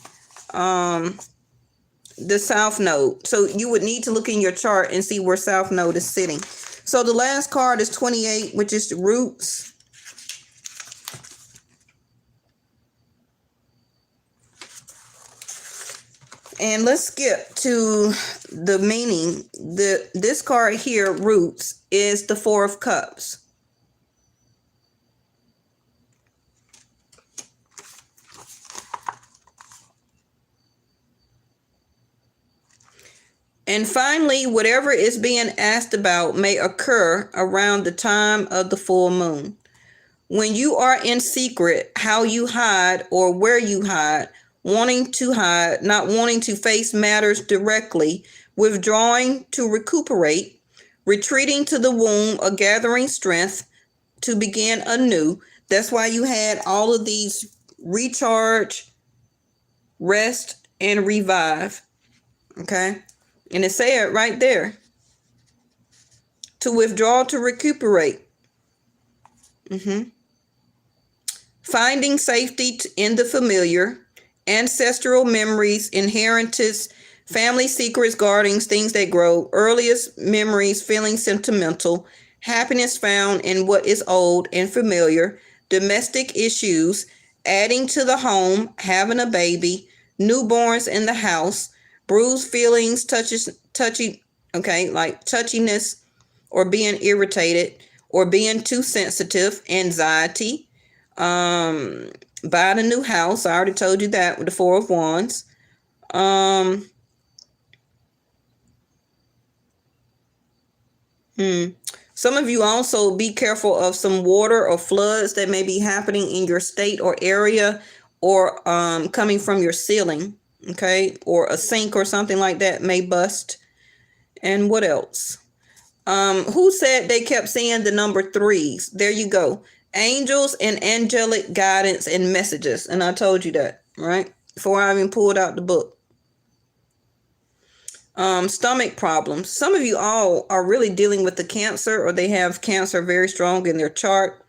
South Node. So you would need to look in your chart and see where South Node is sitting. So the last card is 28, which is the Roots. And let's skip to the meaning. This card here, Roots, is the Four of Cups. And finally, whatever is being asked about may occur around the time of the full moon. When you are in secret, how you hide or where you hide, wanting to hide, not wanting to face matters directly, withdrawing to recuperate, retreating to the womb or gathering strength to begin anew. That's why you had all of these recharge, rest, and revive. Okay? And it said right there, to withdraw to recuperate. Finding safety in the familiar, ancestral memories, inheritance, family secrets, guardings, things that grow, earliest memories, feeling sentimental, happiness found in what is old and familiar, domestic issues, adding to the home, having a baby, newborns in the house, bruised feelings, like touchiness or being irritated or being too sensitive, anxiety, buying a new house. I already told you that with the Four of Wands. Some of you also be careful of some water or floods that may be happening in your state or area, or coming from your ceiling. Okay, or a sink or something like that may bust. And what else? Who said they kept seeing the number 3s? There you go. Angels and angelic guidance and messages. And I told you that, right? Before I even pulled out the book. Stomach problems. Some of you all are really dealing with the cancer, or they have cancer very strong in their chart.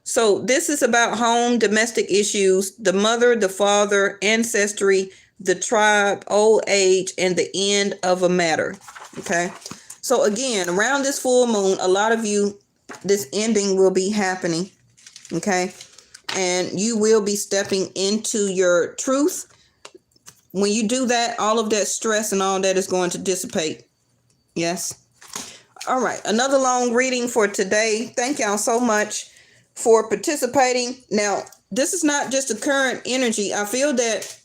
So this is about home, domestic issues, the mother, the father, ancestry, the tribe, old age, and the end of a matter. Okay. So again, around this full moon, a lot of you, this ending will be happening. Okay. And you will be stepping into your truth, when you do that, all of that stress and all that is going to dissipate. Yes. All right. Another long reading for today. Thank y'all so much for participating. Now, this is not just a current energy. I feel that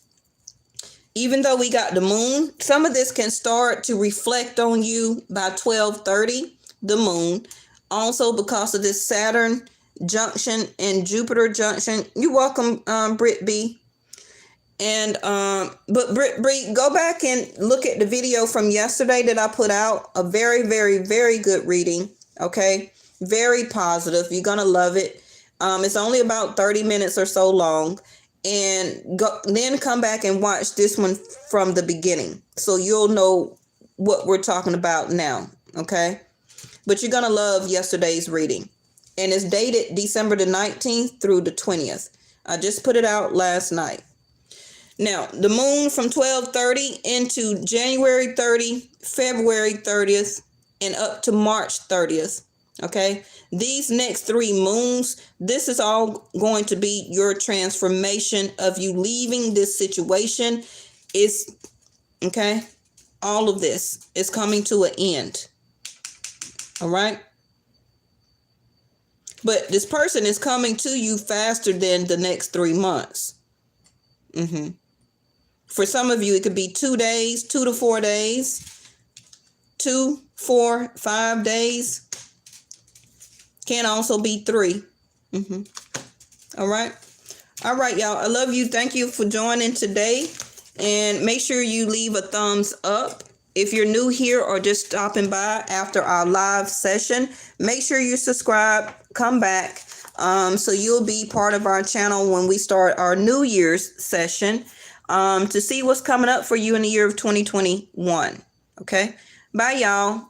even though we got the moon, some of this can start to reflect on you by 12:30, the moon. Also, because of this Saturn junction and Jupiter junction. You're welcome, Britt B. And but Britt B, go back and look at the video from yesterday that I put out. A very, very, very good reading. Okay, very positive. You're gonna love it. It's only about 30 minutes or so long. And then come back and watch this one from the beginning, so you'll know what we're talking about now. Okay, but you're gonna love yesterday's reading, and it's dated December the 19th through the 20th. I just put it out last night. Now, the moon from 12:30 into January 30, February 30th, and up to March 30th. Okay, these next 3 moons, this is all going to be your transformation of you leaving this situation. Is okay, all of this is coming to an end. All right, but this person is coming to you faster than the next 3 months. For some of you, it could be 2 days, 2 to 4 days, 2, 4, 5 days. Can also be 3. All right. All right, y'all. I love you. Thank you for joining today. And make sure you leave a thumbs up. If you're new here or just stopping by after our live session, make sure you subscribe, come back, so you'll be part of our channel when we start our New Year's session, to see what's coming up for you in the year of 2021. Okay. Bye, y'all.